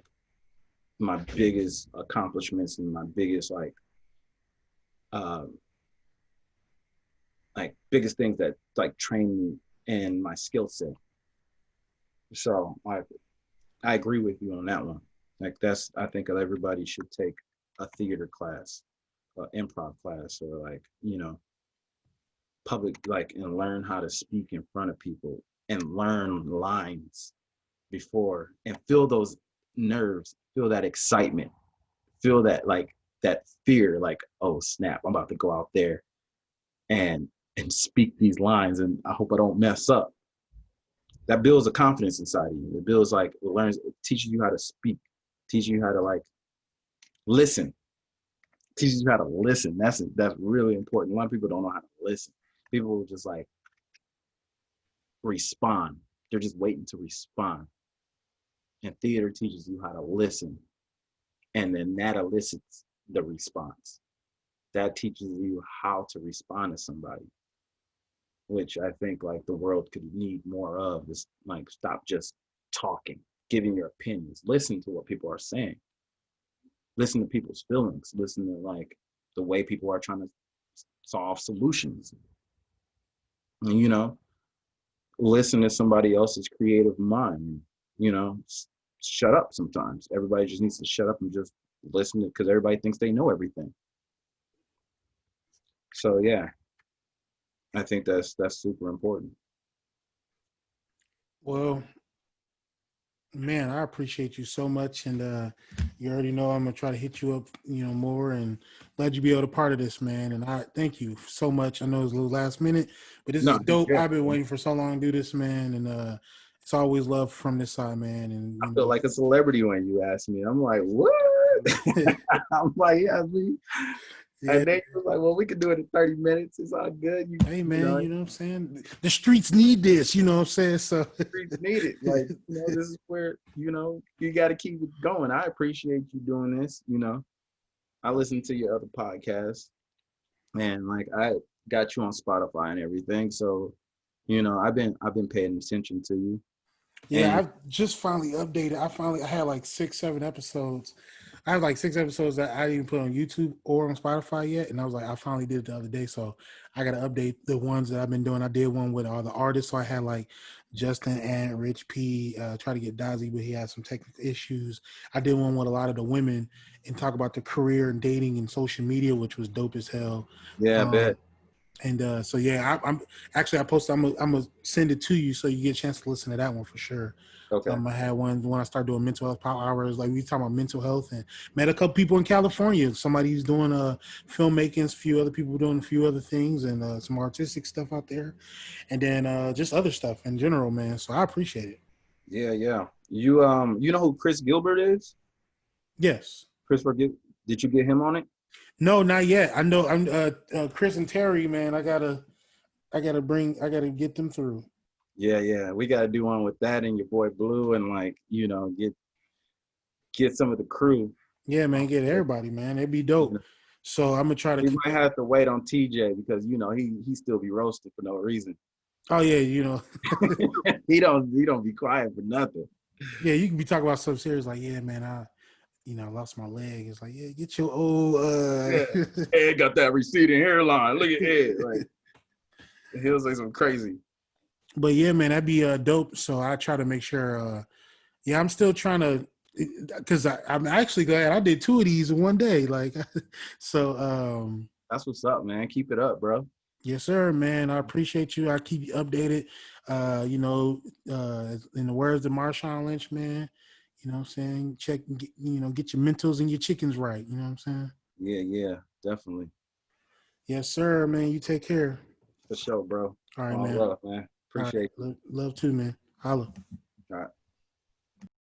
B: my biggest accomplishments and my biggest uh, biggest things that like trained me in my skill set. So I agree with you on that one. Like I think that everybody should take a theater class, improv class, or like, public, like, and learn how to speak in front of people and learn lines before and feel those nerves, feel that excitement, feel that like that fear, like, oh snap, I'm about to go out there and speak these lines and I hope I don't mess up. That builds a confidence inside of you. It builds like it teaches you how to speak, teaches you how to like listen, teaches you how to listen. That's really important. A lot of people don't know how to listen. People will just like respond. They're just waiting to respond. And theater teaches you how to listen. And then that elicits the response. That teaches you how to respond to somebody, which I think like the world could need more of, is like stop just talking, giving your opinions, listen to what people are saying, listen to people's feelings, listen to like the way people are trying to solve solutions. And, listen to somebody else's creative mind. You know, shut up sometimes. Everybody just needs to shut up and just listen, because everybody thinks they know everything. So yeah, I think that's super important.
A: Well, man, I appreciate you so much, and you already know I'm gonna try to hit you up, more, and glad you be able to part of this, man. And I thank you so much. I know it's a little last minute, but this is
B: No,
A: dope.
B: yeah,
A: I've been waiting for so long to do this, man, and it's always love from this side, man. And
B: I feel like a celebrity when you ask me. I'm like, what? I'm like, yeah,
A: Yeah.
B: And they was like, well, we can do it in 30 minutes. It's all good.
A: Hey
B: You
A: man,
B: know,
A: you know what I'm saying? The streets need this, you know what I'm saying? So
B: streets need it. Like, this is where, you got to keep it going. I appreciate you doing this. I listen to your other podcasts, and like I got you on Spotify and everything. So, I've been paying attention to you.
A: yeah,
B: And
A: I've just finally updated. I had like 6, 7 episodes. I have like 6 episodes that I didn't even put on YouTube or on Spotify yet. And I was like, I finally did it the other day. So I got to update the ones that I've been doing. I did one with all the artists. So I had like Justin and Rich P, try to get Dazzy, but he had some technical issues. I did one with a lot of the women and talk about their career and dating and social media, which was dope as hell.
B: yeah, I bet.
A: And so yeah, I'm actually I posted. I'm gonna send it to you so you get a chance to listen to that one for sure.
B: Okay.
A: I had one when I started doing mental health power hours. Like we talking about mental health, and met a couple people in California. Somebody who's doing filmmaking, a few other people doing a few other things, and some artistic stuff out there, and then just other stuff in general, man. So I appreciate it.
B: Yeah, yeah. You know who Chris Gilbert is?
A: Yes.
B: Christopher Gil Did you get him on it?
A: No, not yet. I know. I'm Chris and Terry, man. I gotta get them through.
B: Yeah, yeah. We gotta do one with that and your boy Blue, and like, get some of the crew.
A: Yeah, man. Get everybody, man. It'd be dope. So I'm gonna try to
B: We
A: keep.
B: might have to wait on TJ because he still be roasted for no reason.
A: Oh yeah.
B: He don't be quiet for nothing.
A: Yeah, you can be talking about something serious like, yeah, man, I lost my leg. It's like, yeah, get your old
B: Yeah. Ed got that receding hairline. Look at Ed. Like, he'll say some crazy.
A: But yeah, man, that'd be dope. So I try to make sure yeah, I'm still trying to because I'm actually glad I did 2 of these in one day. Like so
B: That's what's up, man. Keep it up, bro.
A: yes, sir, man. I appreciate you. I keep you updated. In the words of Marshawn Lynch, man, you know what I'm saying? Check, get your mentals and your chickens right. You know what I'm saying?
B: Yeah, yeah, definitely.
A: Yes, sir, man. You take care.
B: For sure, bro.
A: All right,
B: All
A: man.
B: love, man.
A: All right.
B: Appreciate you.
A: Love too, man. Holla.
B: All right.